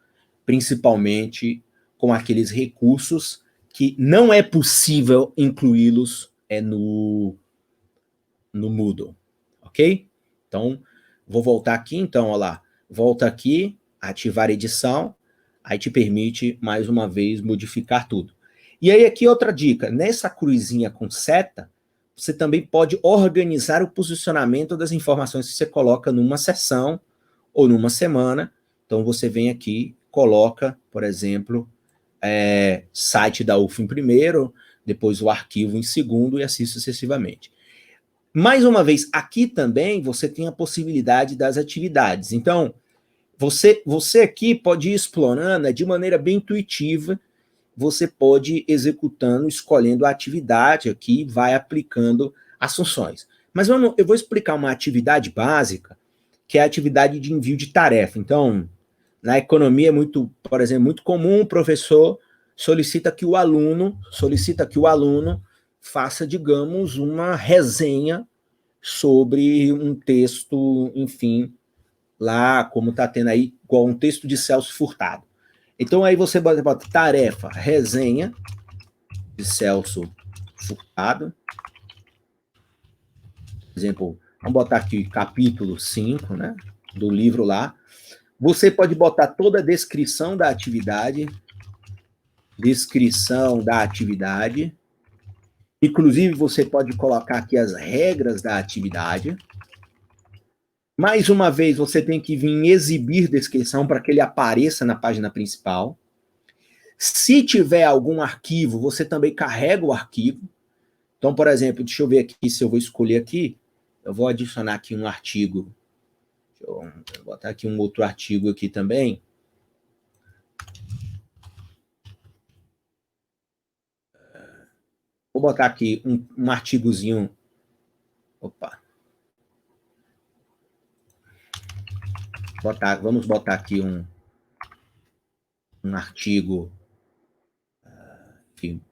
principalmente com aqueles recursos que não é possível incluí-los no Moodle, ok? Então, vou voltar aqui, então, olha lá, volta aqui, ativar edição, aí te permite, mais uma vez, modificar tudo. E aí, aqui outra dica, nessa cruzinha com seta, você também pode organizar o posicionamento das informações que você coloca numa sessão ou numa semana. Então, você vem aqui, coloca, por exemplo, site da UFO em primeiro, depois o arquivo em segundo e assim sucessivamente. Mais uma vez, aqui também você tem a possibilidade das atividades. Então, você aqui pode ir explorando de maneira bem intuitiva, você pode ir executando, escolhendo a atividade aqui, vai aplicando as funções. Mas eu vou explicar uma atividade básica, que é a atividade de envio de tarefa. Então, na economia é muito, por exemplo, muito comum o professor solicita que o aluno faça, digamos, uma resenha sobre um texto, enfim, lá, como está tendo aí, igual um texto de Celso Furtado. Então, aí você bota tarefa, resenha de Celso Furtado. Por exemplo, vamos botar aqui capítulo 5, né, do livro lá. Você pode botar toda a descrição da atividade, inclusive você pode colocar aqui as regras da atividade. Mais uma vez, você tem que vir em exibir descrição para que ele apareça na página principal. Se tiver algum arquivo, você também carrega o arquivo. Então, por exemplo, deixa eu ver aqui se eu vou escolher aqui. Eu vou adicionar aqui um artigo. Deixa eu botar aqui um outro artigo aqui também. Vou botar aqui um artigozinho. Opa. Vamos botar aqui um artigo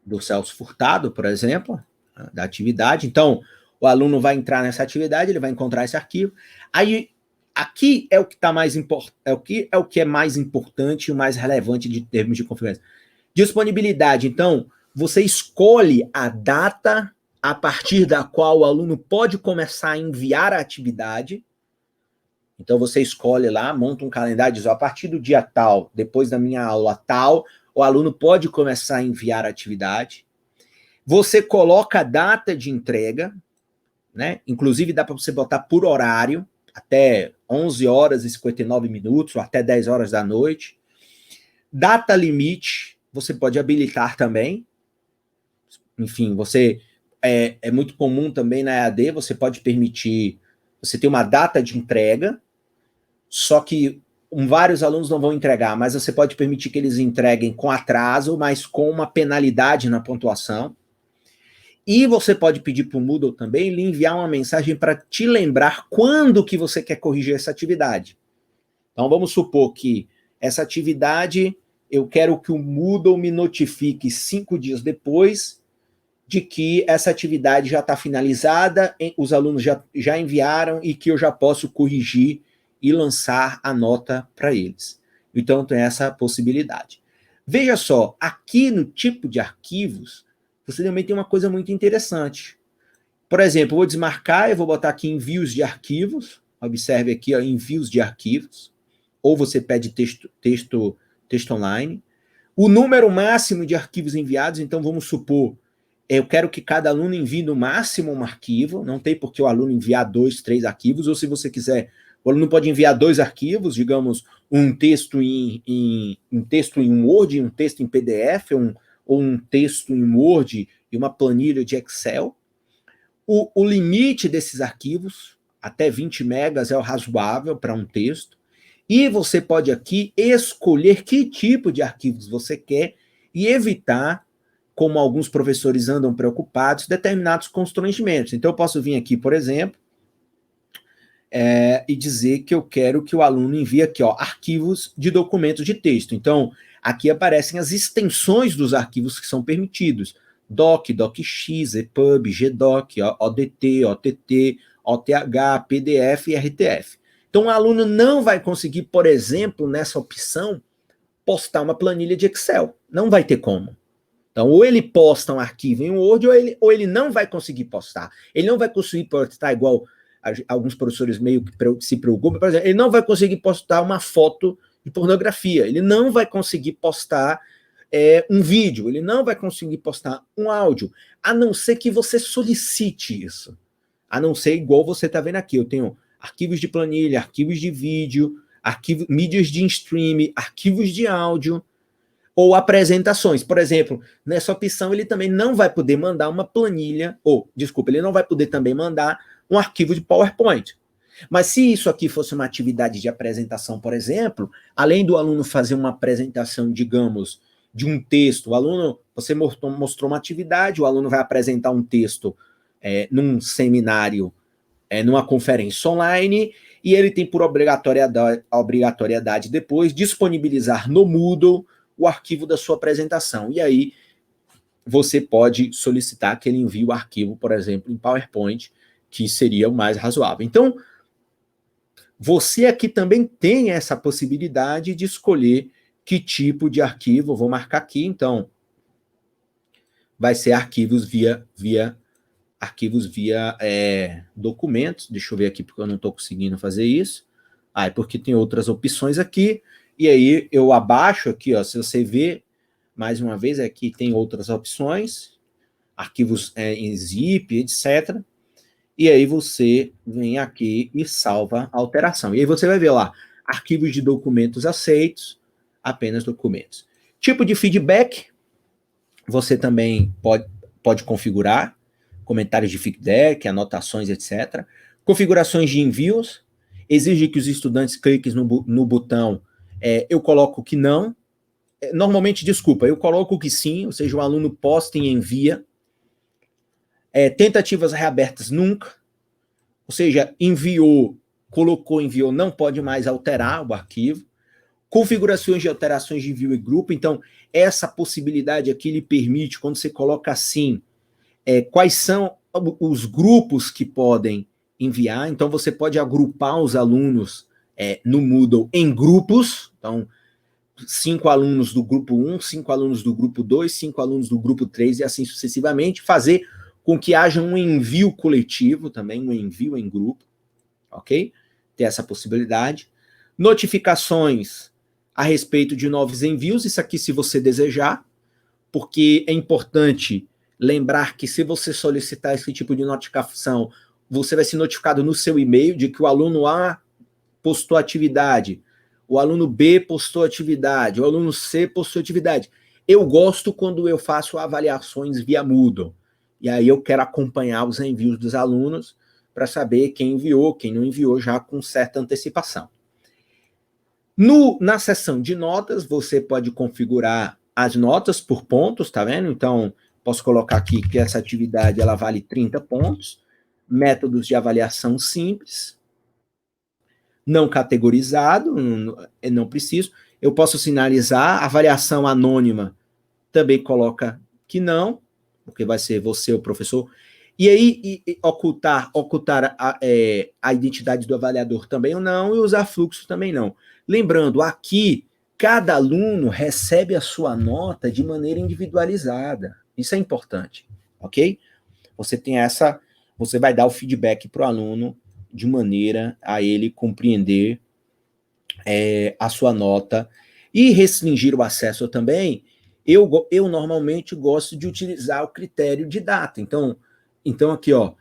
do Celso Furtado, por exemplo, da atividade. Então, o aluno vai entrar nessa atividade, ele vai encontrar esse arquivo. Aí, aqui é o que é o que é mais importante e o mais relevante de termos de configuração. Disponibilidade. Então, você escolhe a data a partir da qual o aluno pode começar a enviar a atividade. Então, você escolhe lá, monta um calendário, diz, a partir do dia tal, depois da minha aula tal, o aluno pode começar a enviar a atividade. Você coloca a data de entrega, né? Inclusive dá para você botar por horário, até 11 horas e 59 minutos, ou até 10 horas da noite. Data limite, você pode habilitar também. Enfim, é muito comum também na EAD, você pode permitir, você tem uma data de entrega, só que vários alunos não vão entregar, mas você pode permitir que eles entreguem com atraso, mas com uma penalidade na pontuação. E você pode pedir para o Moodle também lhe enviar uma mensagem para te lembrar quando que você quer corrigir essa atividade. Então, vamos supor que essa atividade, eu quero que o Moodle me notifique 5 dias depois de que essa atividade já está finalizada, os alunos já enviaram e que eu já posso corrigir e lançar a nota para eles. Então, tem essa possibilidade. Veja só, aqui no tipo de arquivos, você também tem uma coisa muito interessante. Por exemplo, eu vou desmarcar, eu vou botar aqui envios de arquivos. Observe aqui, ó, envios de arquivos. Ou você pede texto online. O número máximo de arquivos enviados, então vamos supor, eu quero que cada aluno envie no máximo um arquivo, não tem por que o aluno enviar 2, 3 arquivos, ou se você quiser, o aluno pode enviar 2 arquivos, digamos, um texto em Word, um texto em PDF, ou um texto em Word e uma planilha de Excel. O limite desses arquivos, até 20 megas é o razoável para um texto, e você pode aqui escolher que tipo de arquivos você quer e evitar, como alguns professores andam preocupados, determinados constrangimentos. Então, eu posso vir aqui, por exemplo, e dizer que eu quero que o aluno envie aqui, ó, arquivos de documentos de texto. Então, aqui aparecem as extensões dos arquivos que são permitidos. Doc, DocX, EPUB, GDoc, ODT, OTT, OTH, PDF e RTF. Então, o aluno não vai conseguir, por exemplo, nessa opção, postar uma planilha de Excel. Não vai ter como. Então, ou ele posta um arquivo em Word, ou ele não vai conseguir postar. Ele não vai conseguir postar igual alguns professores meio que se preocupam. Por exemplo, ele não vai conseguir postar uma foto de pornografia. Ele não vai conseguir postar um vídeo. Ele não vai conseguir postar um áudio. A não ser que você solicite isso. A não ser igual você está vendo aqui. Eu tenho arquivos de planilha, arquivos de vídeo, mídias de stream, arquivos de áudio, ou apresentações. Por exemplo, nessa opção ele também não vai poder mandar uma planilha, ele não vai poder também mandar um arquivo de PowerPoint. Mas se isso aqui fosse uma atividade de apresentação, por exemplo, além do aluno fazer uma apresentação, digamos, de um texto, você mostrou uma atividade, o aluno vai apresentar um texto num seminário, numa conferência online, e ele tem por obrigatoriedade depois disponibilizar no Moodle o arquivo da sua apresentação. E aí você pode solicitar que ele envie o arquivo, por exemplo, em PowerPoint, que seria o mais razoável. Então, você aqui também tem essa possibilidade de escolher que tipo de arquivo. Vou marcar aqui, então, vai ser arquivos via documentos. Deixa eu ver aqui, porque eu não estou conseguindo fazer isso. É porque tem outras opções aqui. E aí eu abaixo aqui, ó, se você ver, mais uma vez, aqui tem outras opções, arquivos em zip, etc. E aí você vem aqui e salva a alteração. E aí você vai ver lá, arquivos de documentos aceitos, apenas documentos. Tipo de feedback, você também pode configurar, comentários de feedback, anotações, etc. Configurações de envios, exige que os estudantes cliquem no botão, eu coloco que não, normalmente, eu coloco que sim, ou seja, o aluno posta e envia. Tentativas reabertas nunca, ou seja, enviou, não pode mais alterar o arquivo. Configurações de alterações de envio e grupo, então essa possibilidade aqui lhe permite, quando você coloca assim, quais são os grupos que podem enviar, então você pode agrupar os alunos no Moodle em grupos, então 5 alunos do grupo 1, 5 alunos do grupo 2, 5 alunos do grupo 3 e assim sucessivamente, fazer com que haja um envio coletivo também, um envio em grupo, ok? Ter essa possibilidade. Notificações a respeito de novos envios, isso aqui se você desejar, porque é importante lembrar que se você solicitar esse tipo de notificação, você vai ser notificado no seu e-mail de que o aluno A postou atividade, o aluno B postou atividade, o aluno C postou atividade. Eu gosto quando eu faço avaliações via Moodle, e aí eu quero acompanhar os envios dos alunos para saber quem enviou, quem não enviou, já com certa antecipação. Na seção de notas, você pode configurar as notas por pontos, tá vendo? Então, posso colocar aqui que essa atividade ela vale 30 pontos, métodos de avaliação simples, não categorizado, não preciso. Eu posso sinalizar, avaliação anônima, também coloca que não, porque vai ser você, o professor. E aí, ocultar a identidade do avaliador também ou não, e usar fluxo também não. Lembrando, aqui, cada aluno recebe a sua nota de maneira individualizada. Isso é importante, ok? Você vai dar o feedback para o aluno de maneira a ele compreender a sua nota e restringir o acesso também. Eu normalmente gosto de utilizar o critério de data. Então aqui, ó,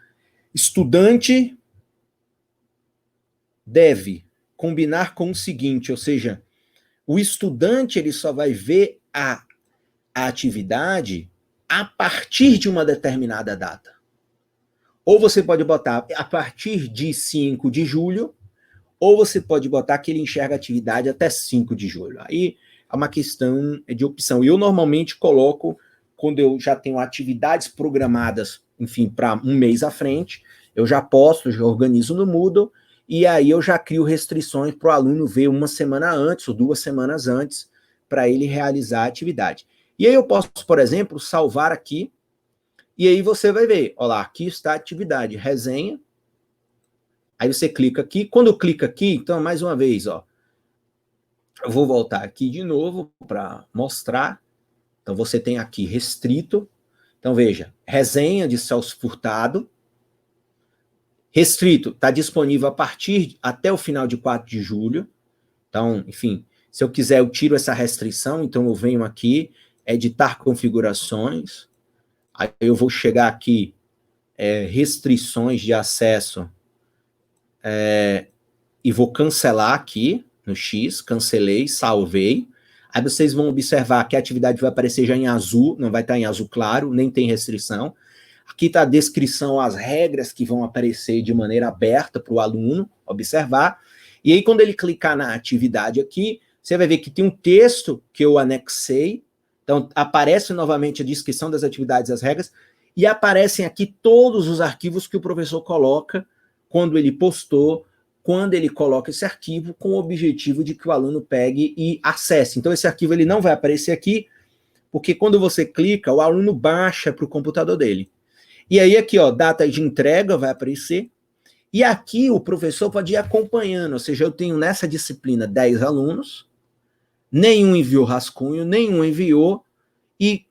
estudante deve combinar com o seguinte, ou seja, o estudante ele só vai ver a atividade a partir de uma determinada data. Ou você pode botar a partir de 5 de julho, ou você pode botar que ele enxerga a atividade até 5 de julho. Aí é uma questão de opção. Eu normalmente coloco, quando eu já tenho atividades programadas, enfim, para um mês à frente, eu já posto, já organizo no Moodle, e aí eu já crio restrições para o aluno ver uma semana antes ou 2 semanas antes para ele realizar a atividade. E aí eu posso, por exemplo, salvar aqui, e aí você vai ver, olha lá, aqui está a atividade, resenha, aí você clica aqui, quando clica aqui, então, mais uma vez, ó, eu vou voltar aqui de novo para mostrar, então você tem aqui restrito, então veja, resenha de Celso Furtado, restrito, está disponível a partir até o final de 4 de julho, então, enfim, se eu quiser eu tiro essa restrição, então eu venho aqui, editar configurações, aí eu vou chegar aqui, restrições de acesso, e vou cancelar aqui no X, cancelei, salvei. Aí vocês vão observar que a atividade vai aparecer já em azul, não vai estar em azul claro, nem tem restrição. Aqui está a descrição, as regras que vão aparecer de maneira aberta para o aluno observar. E aí, quando ele clicar na atividade aqui, você vai ver que tem um texto que eu anexei. Então, aparece novamente a descrição das atividades e as regras, e aparecem aqui todos os arquivos que o professor coloca quando ele postou, quando ele coloca esse arquivo com o objetivo de que o aluno pegue e acesse. Então, esse arquivo ele não vai aparecer aqui, porque quando você clica, o aluno baixa para o computador dele. E aí aqui, ó, data de entrega vai aparecer, e aqui o professor pode ir acompanhando, ou seja, eu tenho nessa disciplina 10 alunos, nenhum enviou rascunho, nenhum enviou, e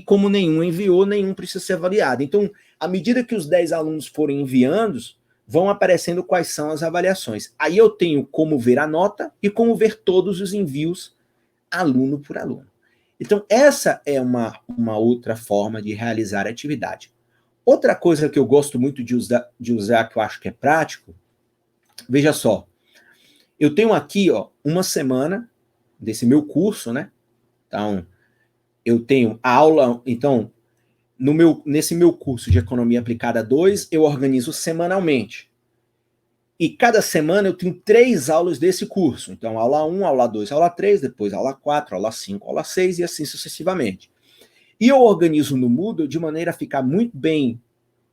como nenhum enviou, nenhum precisa ser avaliado. Então, à medida que os 10 alunos forem enviando, vão aparecendo quais são as avaliações. Aí eu tenho como ver a nota e como ver todos os envios, aluno por aluno. Então, essa é uma outra forma de realizar a atividade. Outra coisa que eu gosto muito de usar, que eu acho que é prático, veja só, eu tenho aqui, ó, uma semana desse meu curso, né? Então, eu tenho a aula, então, nesse meu curso de Economia Aplicada 2, eu organizo semanalmente. E cada semana eu tenho 3 aulas desse curso. Então, aula 1, aula 2, aula 3, depois aula 4, aula 5, aula 6 e assim sucessivamente. E eu organizo no Moodle de maneira a ficar muito bem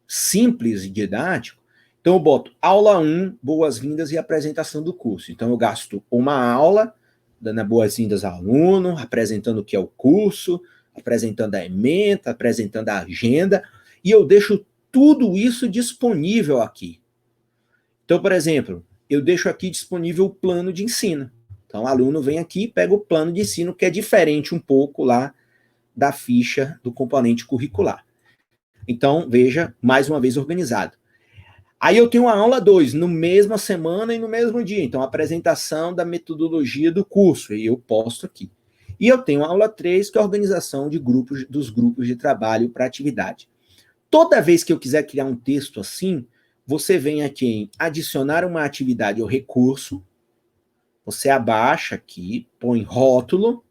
simples e didático. Então, eu boto aula 1, boas-vindas e apresentação do curso. Então, eu gasto uma aula, dando boas-vindas ao aluno, apresentando o que é o curso, apresentando a ementa, apresentando a agenda, e eu deixo tudo isso disponível aqui. Então, por exemplo, eu deixo aqui disponível o plano de ensino. Então, o aluno vem aqui e pega o plano de ensino, que é diferente um pouco lá da ficha do componente curricular. Então, veja, mais uma vez organizado. Aí eu tenho a aula 2, no mesma semana e no mesmo dia. Então, a apresentação da metodologia do curso, e eu posto aqui. E eu tenho a aula 3, que é a organização de grupos, dos grupos de trabalho para atividade. Toda vez que eu quiser criar um texto assim, você vem aqui em adicionar uma atividade ou recurso, você abaixa aqui, põe rótulo,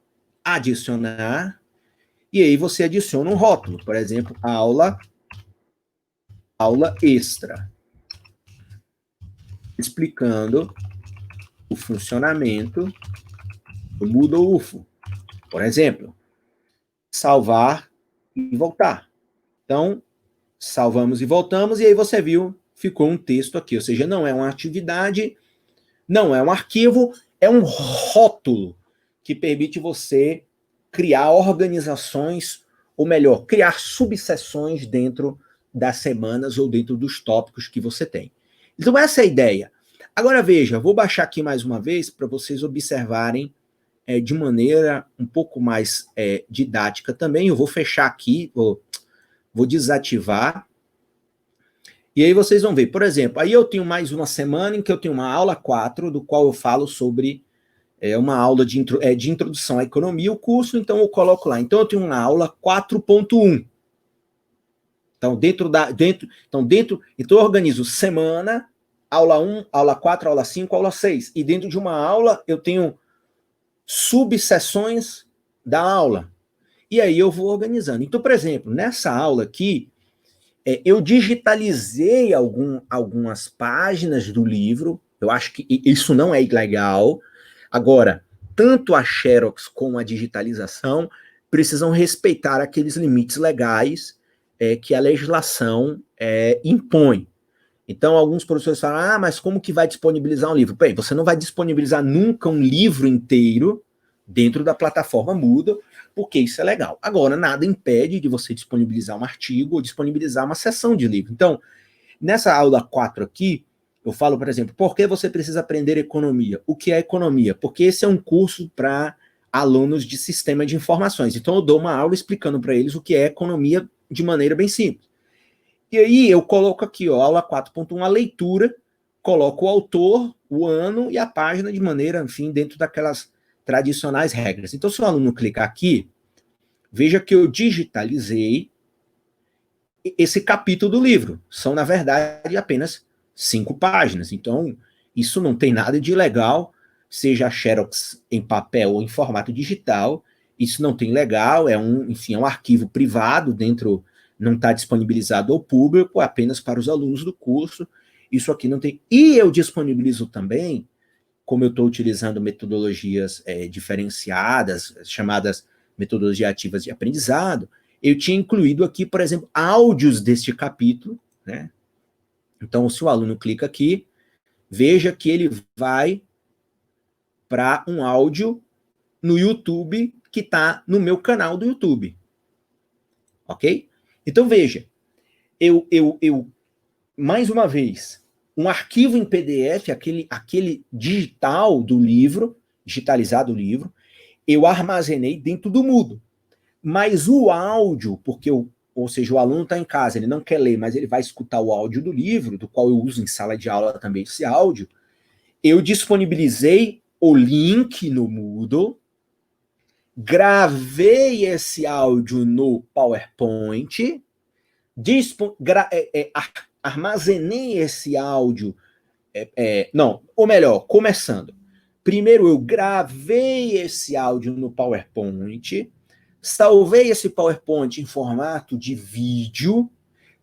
adicionar, e aí você adiciona um rótulo, por exemplo, aula extra, explicando o funcionamento do Moodle UFO. Por exemplo, salvar e voltar. Então, salvamos e voltamos, e aí você viu, ficou um texto aqui, ou seja, não é uma atividade, não é um arquivo, é um rótulo que permite você criar organizações, ou melhor, criar subseções dentro das semanas ou dentro dos tópicos que você tem. Então, essa é a ideia. Agora, veja, vou baixar aqui mais uma vez para vocês observarem de maneira um pouco mais didática também. Eu vou fechar aqui, vou desativar. E aí vocês vão ver, por exemplo, aí eu tenho mais uma semana em que eu tenho uma aula 4, do qual eu falo sobre uma aula de introdução à economia, o curso, então eu coloco lá. Então eu tenho uma aula 4.1. Então eu organizo semana, aula 1, aula 4, aula 5, aula 6. E dentro de uma aula eu tenho subseções da aula. E aí eu vou organizando. Então, por exemplo, nessa aula aqui, eu digitalizei algumas páginas do livro. Eu acho que isso não é ilegal. Agora, tanto a Xerox como a digitalização precisam respeitar aqueles limites legais que a legislação impõe. Então, alguns professores falam, mas como que vai disponibilizar um livro? Bem, você não vai disponibilizar nunca um livro inteiro dentro da plataforma Moodle, porque isso é legal. Agora, nada impede de você disponibilizar um artigo ou disponibilizar uma seção de livro. Então, nessa aula 4 aqui, eu falo, por exemplo, por que você precisa aprender economia? O que é economia? Porque esse é um curso para alunos de sistema de informações. Então, eu dou uma aula explicando para eles o que é economia de maneira bem simples. E aí eu coloco aqui, ó, aula 4.1, a leitura, coloco o autor, o ano e a página de maneira, enfim, dentro daquelas tradicionais regras. Então, se o aluno clicar aqui, veja que eu digitalizei esse capítulo do livro. São, na verdade, apenas 5 páginas. Então, isso não tem nada de ilegal, seja xerox em papel ou em formato digital. Isso não tem legal, enfim, é um arquivo privado dentro, não está disponibilizado ao público, apenas para os alunos do curso. Isso aqui não tem. E eu disponibilizo também, como eu estou utilizando metodologias diferenciadas, chamadas metodologias ativas de aprendizado, eu tinha incluído aqui, por exemplo, áudios deste capítulo, né? Então, se o aluno clica aqui, veja que ele vai para um áudio no YouTube que está no meu canal do YouTube. Ok? Então, veja, eu mais uma vez, um arquivo em PDF, aquele digital do livro, digitalizado do livro, eu armazenei dentro do Moodle. Mas o áudio, porque ou seja, o aluno está em casa, ele não quer ler, mas ele vai escutar o áudio do livro, do qual eu uso em sala de aula também esse áudio, eu disponibilizei o link no Moodle, gravei esse áudio no PowerPoint, armazenei esse áudio, não, ou melhor, começando. Primeiro eu gravei esse áudio no PowerPoint, salvei esse PowerPoint em formato de vídeo,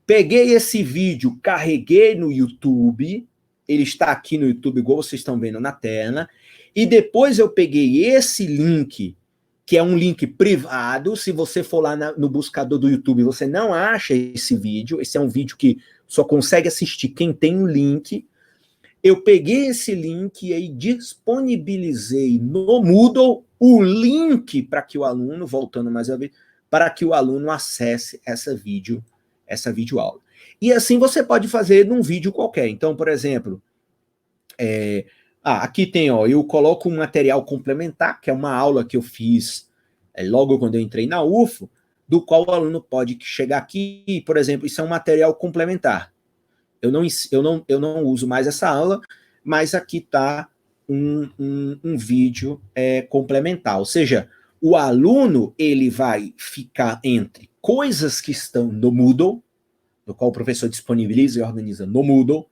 peguei esse vídeo, carreguei no YouTube, ele está aqui no YouTube, igual vocês estão vendo na tela, e depois eu peguei esse link, que é um link privado, se você for lá no buscador do YouTube, você não acha esse vídeo, esse é um vídeo que só consegue assistir quem tem o link. Eu peguei esse link e aí disponibilizei no Moodle o link para que o aluno, voltando mais uma vez, para que o aluno acesse essa videoaula. E assim você pode fazer num vídeo qualquer. Então, por exemplo, aqui tem, ó, eu coloco um material complementar, que é uma aula que eu fiz logo quando eu entrei na UFO, do qual o aluno pode chegar aqui, por exemplo, isso é um material complementar. Eu não uso mais essa aula, mas aqui está um vídeo complementar. Ou seja, o aluno ele vai ficar entre coisas que estão no Moodle, do qual o professor disponibiliza e organiza no Moodle,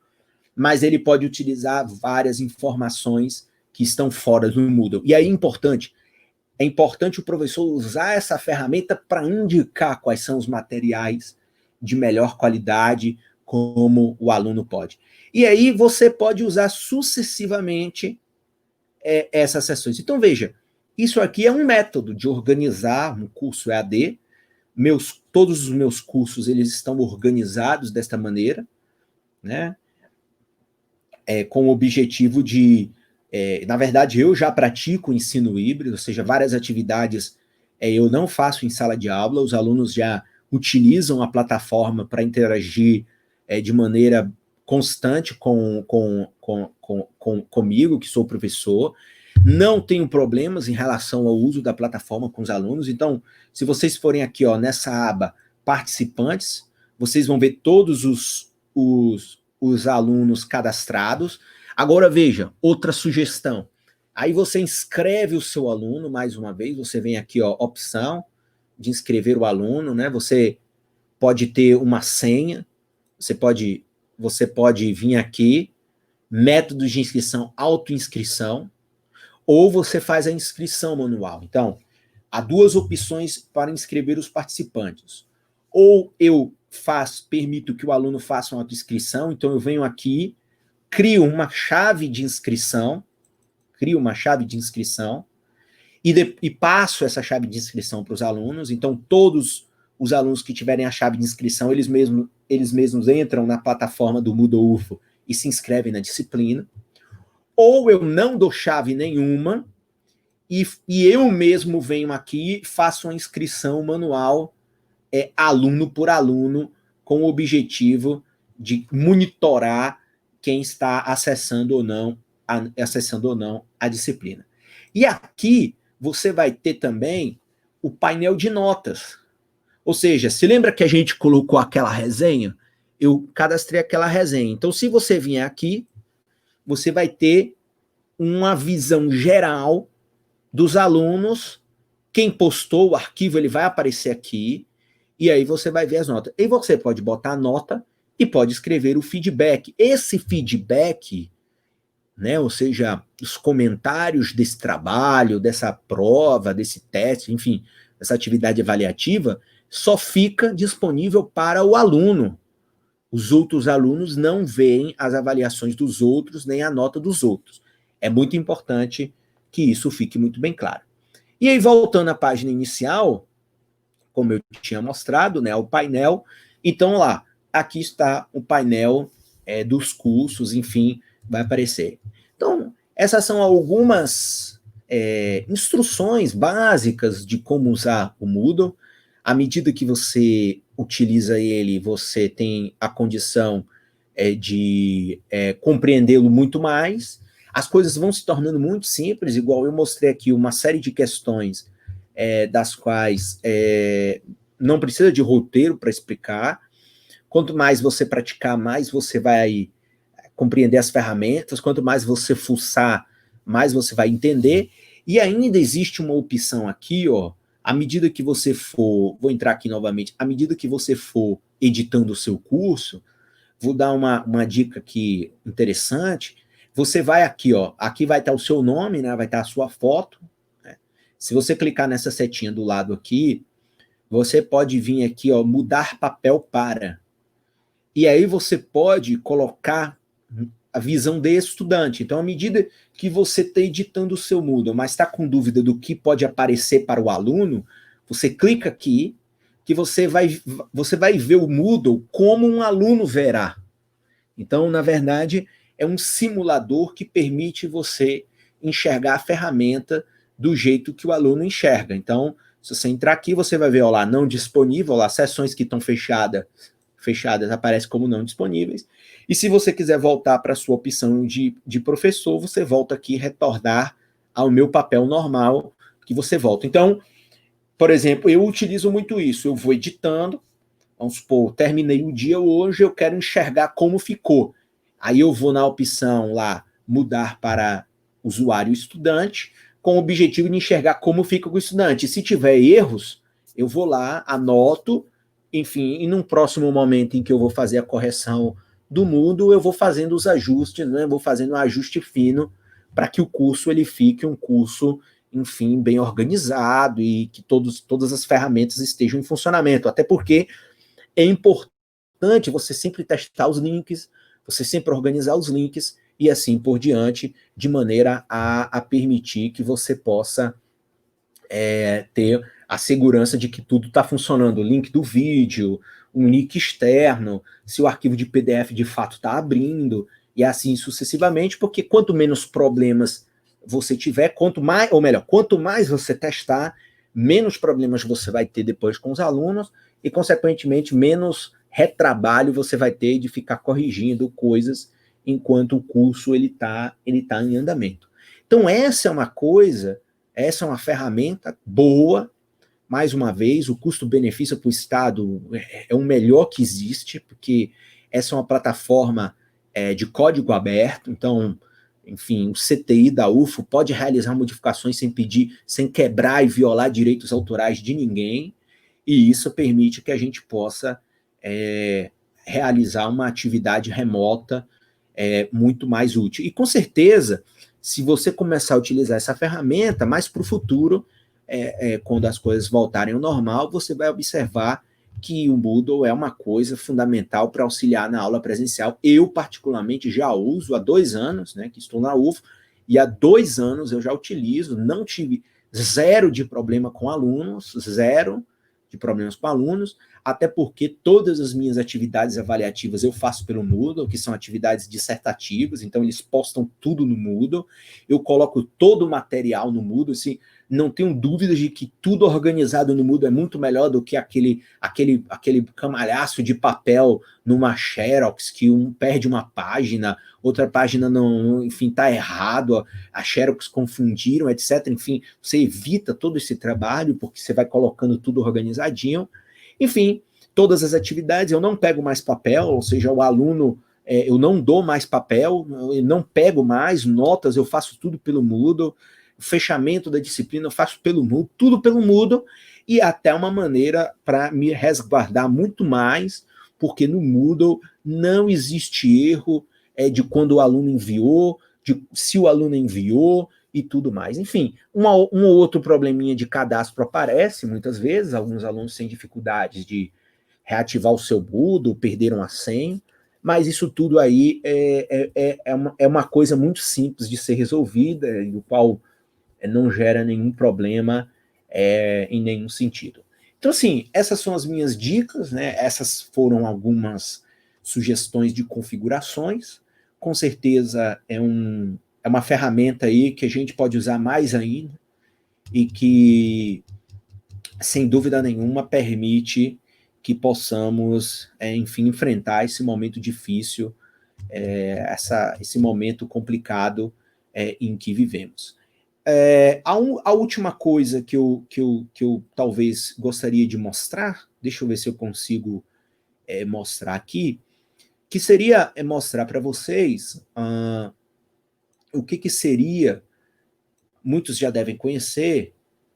mas ele pode utilizar várias informações que estão fora do Moodle. E aí é importante o professor usar essa ferramenta para indicar quais são os materiais de melhor qualidade, como o aluno pode. E aí você pode usar sucessivamente essas sessões. Então, veja, isso aqui é um método de organizar um curso EAD. Todos os meus cursos eles estão organizados desta maneira, né? Com o objetivo de... na verdade, eu já pratico o ensino híbrido, ou seja, várias atividades eu não faço em sala de aula, os alunos já utilizam a plataforma para interagir de maneira constante comigo, que sou professor. Não tenho problemas em relação ao uso da plataforma com os alunos. Então, se vocês forem aqui, ó, nessa aba participantes, vocês vão ver todos os alunos cadastrados. Agora, veja, outra sugestão. Aí você inscreve o seu aluno, mais uma vez, você vem aqui, ó, opção de inscrever o aluno, né? Você pode ter uma senha, você pode vir aqui, métodos de inscrição, autoinscrição, ou você faz a inscrição manual. Então, há duas opções para inscrever os participantes. Ou eu permito que o aluno faça uma autoinscrição, então eu venho aqui, crio uma chave de inscrição, e passo essa chave de inscrição para os alunos. Então, todos os alunos que tiverem a chave de inscrição, eles mesmos eles mesmos entram na plataforma do Moodle UFO e se inscrevem na disciplina, ou eu não dou chave nenhuma e eu mesmo venho aqui e faço uma inscrição manual, aluno por aluno, com o objetivo de monitorar quem está acessando ou não a disciplina. E aqui você vai ter também o painel de notas. Ou seja, se lembra que a gente colocou aquela resenha? Eu cadastrei aquela resenha. Então, se você vier aqui, você vai ter uma visão geral dos alunos. Quem postou o arquivo, ele vai aparecer aqui, e aí você vai ver as notas. E você pode botar a nota e pode escrever o feedback. Esse feedback, né, ou seja, os comentários desse trabalho, dessa prova, desse teste, enfim, essa atividade avaliativa, só fica disponível para o aluno. Os outros alunos não veem as avaliações dos outros, nem a nota dos outros. É muito importante que isso fique muito bem claro. E aí, voltando à página inicial, como eu tinha mostrado, né, o painel, então lá, aqui está o painel dos cursos, enfim, vai aparecer. Então, essas são algumas instruções básicas de como usar o Moodle. À medida que você utiliza ele, você tem a condição de compreendê-lo muito mais. As coisas vão se tornando muito simples, igual eu mostrei aqui uma série de questões das quais não precisa de roteiro para explicar. Quanto mais você praticar, mais você vai compreender as ferramentas. Quanto mais você fuçar, mais você vai entender. E ainda existe uma opção aqui, ó, à medida que você for, vou entrar aqui novamente, à medida que você for editando o seu curso, vou dar uma dica aqui interessante, você vai aqui, ó, aqui vai estar o seu nome, né, vai estar a sua foto, né? Se você clicar nessa setinha do lado aqui, você pode vir aqui, ó, mudar papel para, e aí você pode colocar a visão de estudante. Então, à medida que você está editando o seu Moodle, mas está com dúvida do que pode aparecer para o aluno, você clica aqui, que você vai ver o Moodle como um aluno verá. Então, na verdade, é um simulador que permite você enxergar a ferramenta do jeito que o aluno enxerga. Então, se você entrar aqui, você vai ver, ó lá, não disponível, ó lá, sessões que estão fechadas aparecem como não disponíveis. E se você quiser voltar para a sua opção de professor, você volta aqui, retornar ao meu papel normal, que você volta. Então, por exemplo, eu utilizo muito isso. Eu vou editando, vamos supor, terminei o dia hoje, eu quero enxergar como ficou. Aí eu vou na opção lá, mudar para usuário estudante, com o objetivo de enxergar como fica com o estudante. E se tiver erros, eu vou lá, anoto, enfim, e num próximo momento em que eu vou fazer a correção do Moodle, eu vou fazendo os ajustes, né? Vou fazendo um ajuste fino para que o curso ele fique um curso, enfim, bem organizado e que todas as ferramentas estejam em funcionamento. Até porque é importante você sempre testar os links, você sempre organizar os links e assim por diante, de maneira a permitir que você possa ter a segurança de que tudo está funcionando, o link do vídeo, um link externo, se o arquivo de PDF de fato está abrindo, e assim sucessivamente, porque quanto menos problemas você tiver, quanto mais você testar, menos problemas você vai ter depois com os alunos, e consequentemente menos retrabalho você vai ter de ficar corrigindo coisas enquanto o curso ele tá em andamento. Então essa é uma ferramenta boa. Mais uma vez, o custo-benefício para o Estado é o melhor que existe, porque essa é uma plataforma de código aberto, então, enfim, o CTI da UFO pode realizar modificações sem quebrar e violar direitos autorais de ninguém, e isso permite que a gente possa realizar uma atividade remota muito mais útil. E com certeza, se você começar a utilizar essa ferramenta, mais para o futuro, quando as coisas voltarem ao normal, você vai observar que o Moodle é uma coisa fundamental para auxiliar na aula presencial. Eu, particularmente, já uso há 2 anos, né, que estou na UFO, e há 2 anos eu já utilizo, não tive zero de problema com alunos, zero de problemas com alunos, até porque todas as minhas atividades avaliativas eu faço pelo Moodle, que são atividades dissertativas, então eles postam tudo no Moodle, eu coloco todo o material no Moodle, assim, não tenho dúvidas de que tudo organizado no Moodle é muito melhor do que aquele camalhaço de papel numa Xerox, que um perde uma página, outra página não, enfim, está errado, a Xerox confundiram, etc. Enfim, você evita todo esse trabalho, porque você vai colocando tudo organizadinho. Enfim, todas as atividades, eu não pego mais papel, ou seja, o aluno, eu não dou mais papel, eu não pego mais notas, eu faço tudo pelo Moodle, o fechamento da disciplina eu faço pelo Moodle, tudo pelo Moodle, e até uma maneira para me resguardar muito mais, porque no Moodle não existe erro de quando o aluno enviou, de se o aluno enviou e tudo mais. Enfim, um ou outro probleminha de cadastro aparece muitas vezes, alguns alunos têm dificuldades de reativar o seu Moodle, perderam a senha, mas isso tudo aí é uma coisa muito simples de ser resolvida, e o qual não gera nenhum problema em nenhum sentido. Então, assim, essas são as minhas dicas, né? Essas foram algumas sugestões de configurações. Com certeza é uma ferramenta aí que a gente pode usar mais ainda e que, sem dúvida nenhuma, permite que possamos, enfim, enfrentar esse momento difícil, esse momento complicado em que vivemos. A última coisa que eu talvez gostaria de mostrar, deixa eu ver se eu consigo mostrar aqui, que seria mostrar para vocês o que seria, muitos já devem conhecer,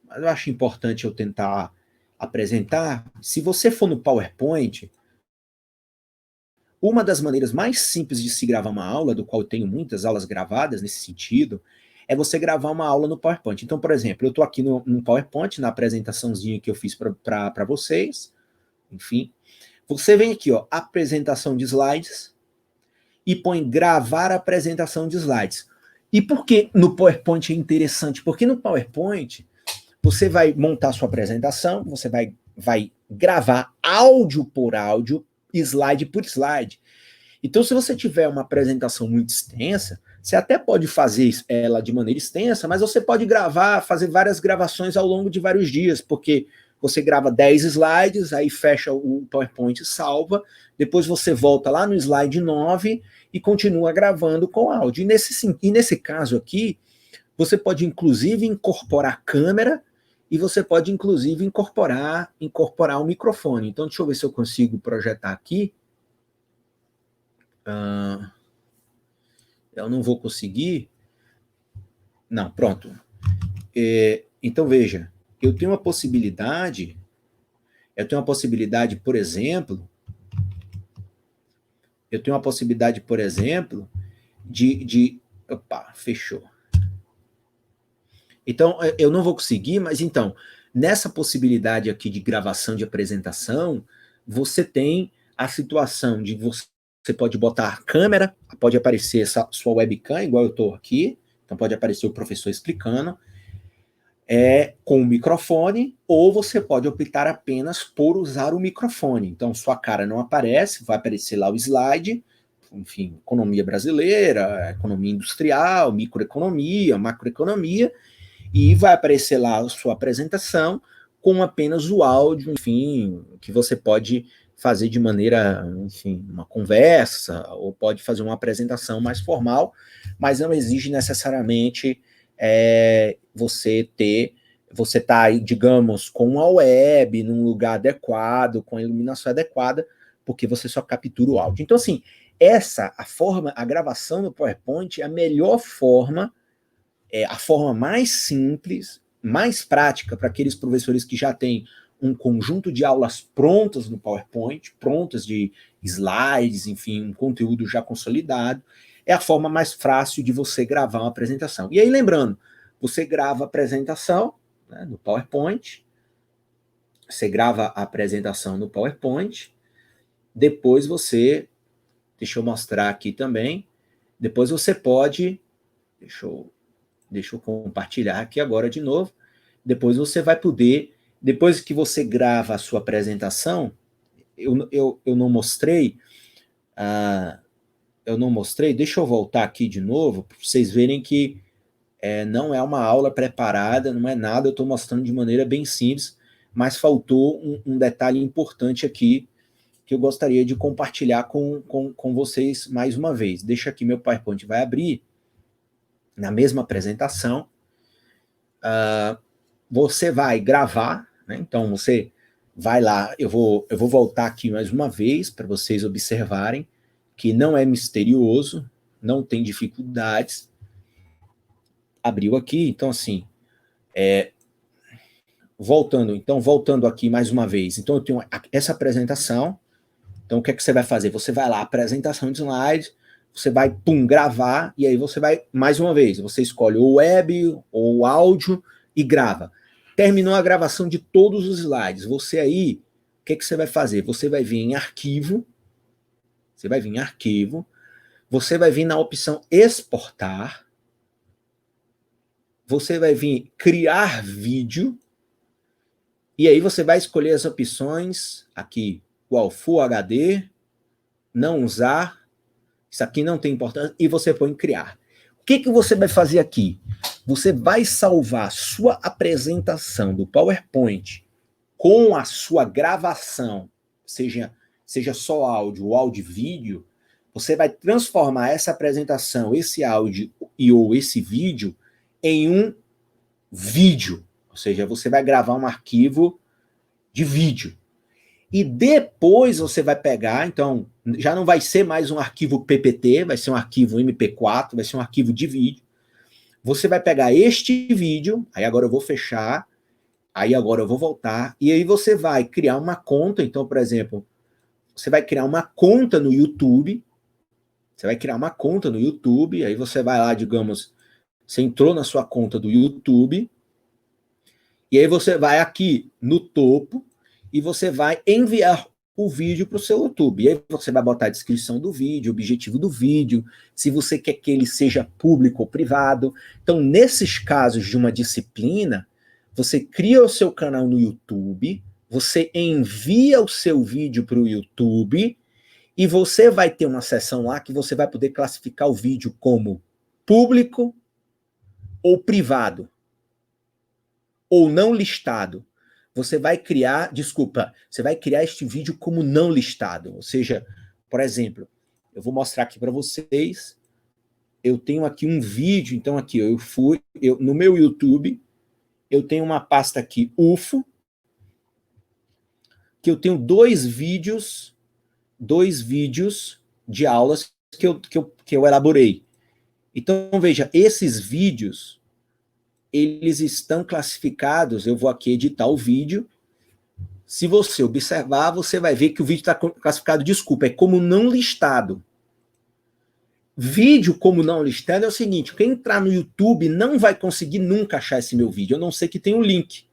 mas eu acho importante eu tentar apresentar. Se você for no PowerPoint, uma das maneiras mais simples de se gravar uma aula, do qual eu tenho muitas aulas gravadas nesse sentido, é você gravar uma aula no PowerPoint. Então, por exemplo, eu estou aqui no PowerPoint, na apresentaçãozinha que eu fiz para vocês, enfim. Você vem aqui, ó, apresentação de slides, e põe gravar apresentação de slides. E por que no PowerPoint é interessante? Porque no PowerPoint, você vai montar sua apresentação, você vai gravar áudio por áudio, slide por slide. Então, se você tiver uma apresentação muito extensa, você até pode fazer ela de maneira extensa, mas você pode fazer várias gravações ao longo de vários dias, porque você grava 10 slides, aí fecha o PowerPoint e salva, depois você volta lá no slide 9 e continua gravando com áudio. E nesse caso aqui, você pode inclusive incorporar câmera e você pode inclusive incorporar o microfone. Então, deixa eu ver se eu consigo projetar aqui. Eu não vou conseguir. Não, pronto. Então, veja, eu tenho uma possibilidade, por exemplo, opa, fechou. Então, eu não vou conseguir, mas então, nessa possibilidade aqui de gravação de apresentação, você tem a situação de você pode botar a câmera, pode aparecer sua webcam, igual eu estou aqui, então pode aparecer o professor explicando, com o microfone, ou você pode optar apenas por usar o microfone. Então, sua cara não aparece, vai aparecer lá o slide, enfim, economia brasileira, economia industrial, microeconomia, macroeconomia, e vai aparecer lá a sua apresentação com apenas o áudio, enfim, que você pode fazer de maneira, enfim, uma conversa, ou pode fazer uma apresentação mais formal, mas não exige necessariamente você tá, digamos, com a web, num lugar adequado, com a iluminação adequada, porque você só captura o áudio. Então, assim, a gravação no PowerPoint é a melhor forma, a forma mais simples, mais prática para aqueles professores que já têm um conjunto de aulas prontas no PowerPoint, prontas de slides, enfim, um conteúdo já consolidado, é a forma mais fácil de você gravar uma apresentação. E aí, lembrando, você grava a apresentação, né, no PowerPoint, depois deixa eu mostrar aqui também, depois você pode, deixa eu compartilhar aqui agora de novo, depois você vai poder depois que você grava a sua apresentação, eu não mostrei, deixa eu voltar aqui de novo, para vocês verem que não é uma aula preparada, não é nada, eu estou mostrando de maneira bem simples, mas faltou um detalhe importante aqui, que eu gostaria de compartilhar com vocês mais uma vez. Deixa aqui, meu PowerPoint vai abrir, na mesma apresentação, você vai gravar, né? Então você vai lá, eu vou voltar aqui mais uma vez, para vocês observarem, que não é misterioso, não tem dificuldades. Abriu aqui, então assim, voltando aqui mais uma vez, então eu tenho essa apresentação, então o que é que você vai fazer? Você vai lá, apresentação de slides, você vai, gravar, e aí você vai, mais uma vez, você escolhe o web ou o áudio e grava. Terminou a gravação de todos os slides, você aí, o que é que você vai fazer? Você vai vir em arquivo, você vai vir na opção exportar, você vai vir criar vídeo, e aí você vai escolher as opções aqui, igual Full HD, não usar, isso aqui não tem importância, e você põe criar. O que você vai fazer aqui? Você vai salvar sua apresentação do PowerPoint com a sua gravação, seja só áudio ou áudio e vídeo, você vai transformar essa apresentação, esse áudio ou esse vídeo em um vídeo. Ou seja, você vai gravar um arquivo de vídeo. E depois você vai pegar, então, já não vai ser mais um arquivo PPT, vai ser um arquivo MP4, vai ser um arquivo de vídeo. Você vai pegar este vídeo, aí agora eu vou fechar, aí agora eu vou voltar, e aí você vai criar uma conta, então, por exemplo, você vai criar uma conta no YouTube, aí você vai lá, digamos, você entrou na sua conta do YouTube, e aí você vai aqui no topo, e você vai enviar o vídeo para o seu YouTube. E aí você vai botar a descrição do vídeo, o objetivo do vídeo, se você quer que ele seja público ou privado. Então, nesses casos de uma disciplina, você cria o seu canal no YouTube, você envia o seu vídeo para o YouTube, e você vai ter uma seção lá que você vai poder classificar o vídeo como público ou privado, ou não listado. Você vai criar este vídeo como não listado. Ou seja, por exemplo, eu vou mostrar aqui para vocês, eu tenho aqui um vídeo, então aqui, no meu YouTube, eu tenho uma pasta aqui, UFO, que eu tenho dois vídeos de aulas que eu elaborei. Então, veja, esses vídeos, eles estão classificados, eu vou aqui editar o vídeo, se você observar, você vai ver que o vídeo está classificado, é como não listado. Vídeo como não listado é o seguinte, quem entrar no YouTube não vai conseguir nunca achar esse meu vídeo, a não ser que tenha um link.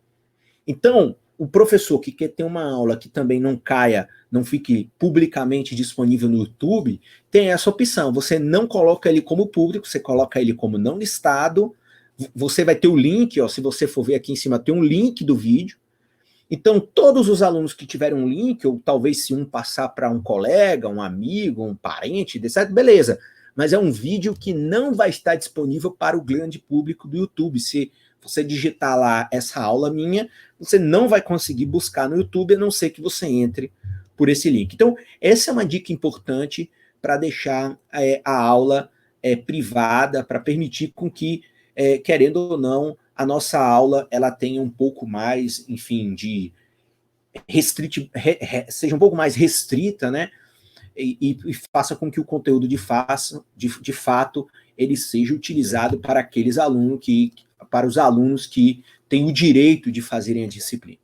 Então, o professor que quer ter uma aula que também não caia, não fique publicamente disponível no YouTube, tem essa opção, você não coloca ele como público, você coloca ele como não listado, você vai ter o link, ó, se você for ver aqui em cima, tem um link do vídeo. Então, todos os alunos que tiverem um link, ou talvez se um passar para um colega, um amigo, um parente, certo? Beleza. Mas é um vídeo que não vai estar disponível para o grande público do YouTube. Se você digitar lá essa aula minha, você não vai conseguir buscar no YouTube, a não ser que você entre por esse link. Então, essa é uma dica importante para deixar a aula privada, para permitir com que, querendo ou não, a nossa aula ela tenha um pouco mais, enfim, de seja um pouco mais restrita, né? E faça com que o conteúdo de fato ele seja utilizado para aqueles alunos para os alunos que têm o direito de fazerem a disciplina.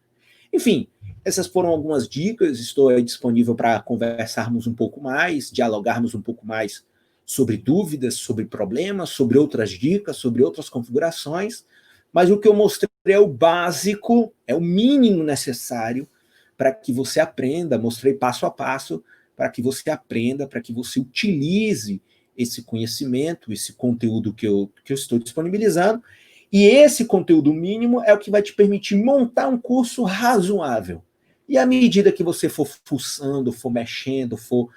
Enfim, essas foram algumas dicas, estou aí disponível para conversarmos um pouco mais, dialogarmos um pouco mais sobre dúvidas, sobre problemas, sobre outras dicas, sobre outras configurações, mas o que eu mostrei é o básico, é o mínimo necessário para que você aprenda, mostrei passo a passo, para que você aprenda, para que você utilize esse conhecimento, esse conteúdo que eu estou disponibilizando, E esse conteúdo mínimo é o que vai te permitir montar um curso razoável. E à medida que você for fuçando, for mexendo, for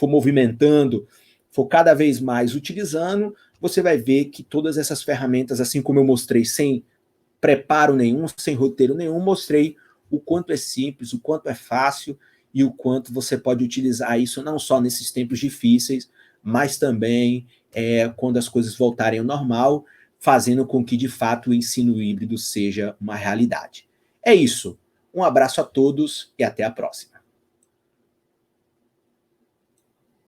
movimentando, for cada vez mais utilizando, você vai ver que todas essas ferramentas, assim como eu mostrei, sem preparo nenhum, sem roteiro nenhum, mostrei o quanto é simples, o quanto é fácil e o quanto você pode utilizar isso não só nesses tempos difíceis, mas também quando as coisas voltarem ao normal, fazendo com que, de fato, o ensino híbrido seja uma realidade. É isso. Um abraço a todos e até a próxima.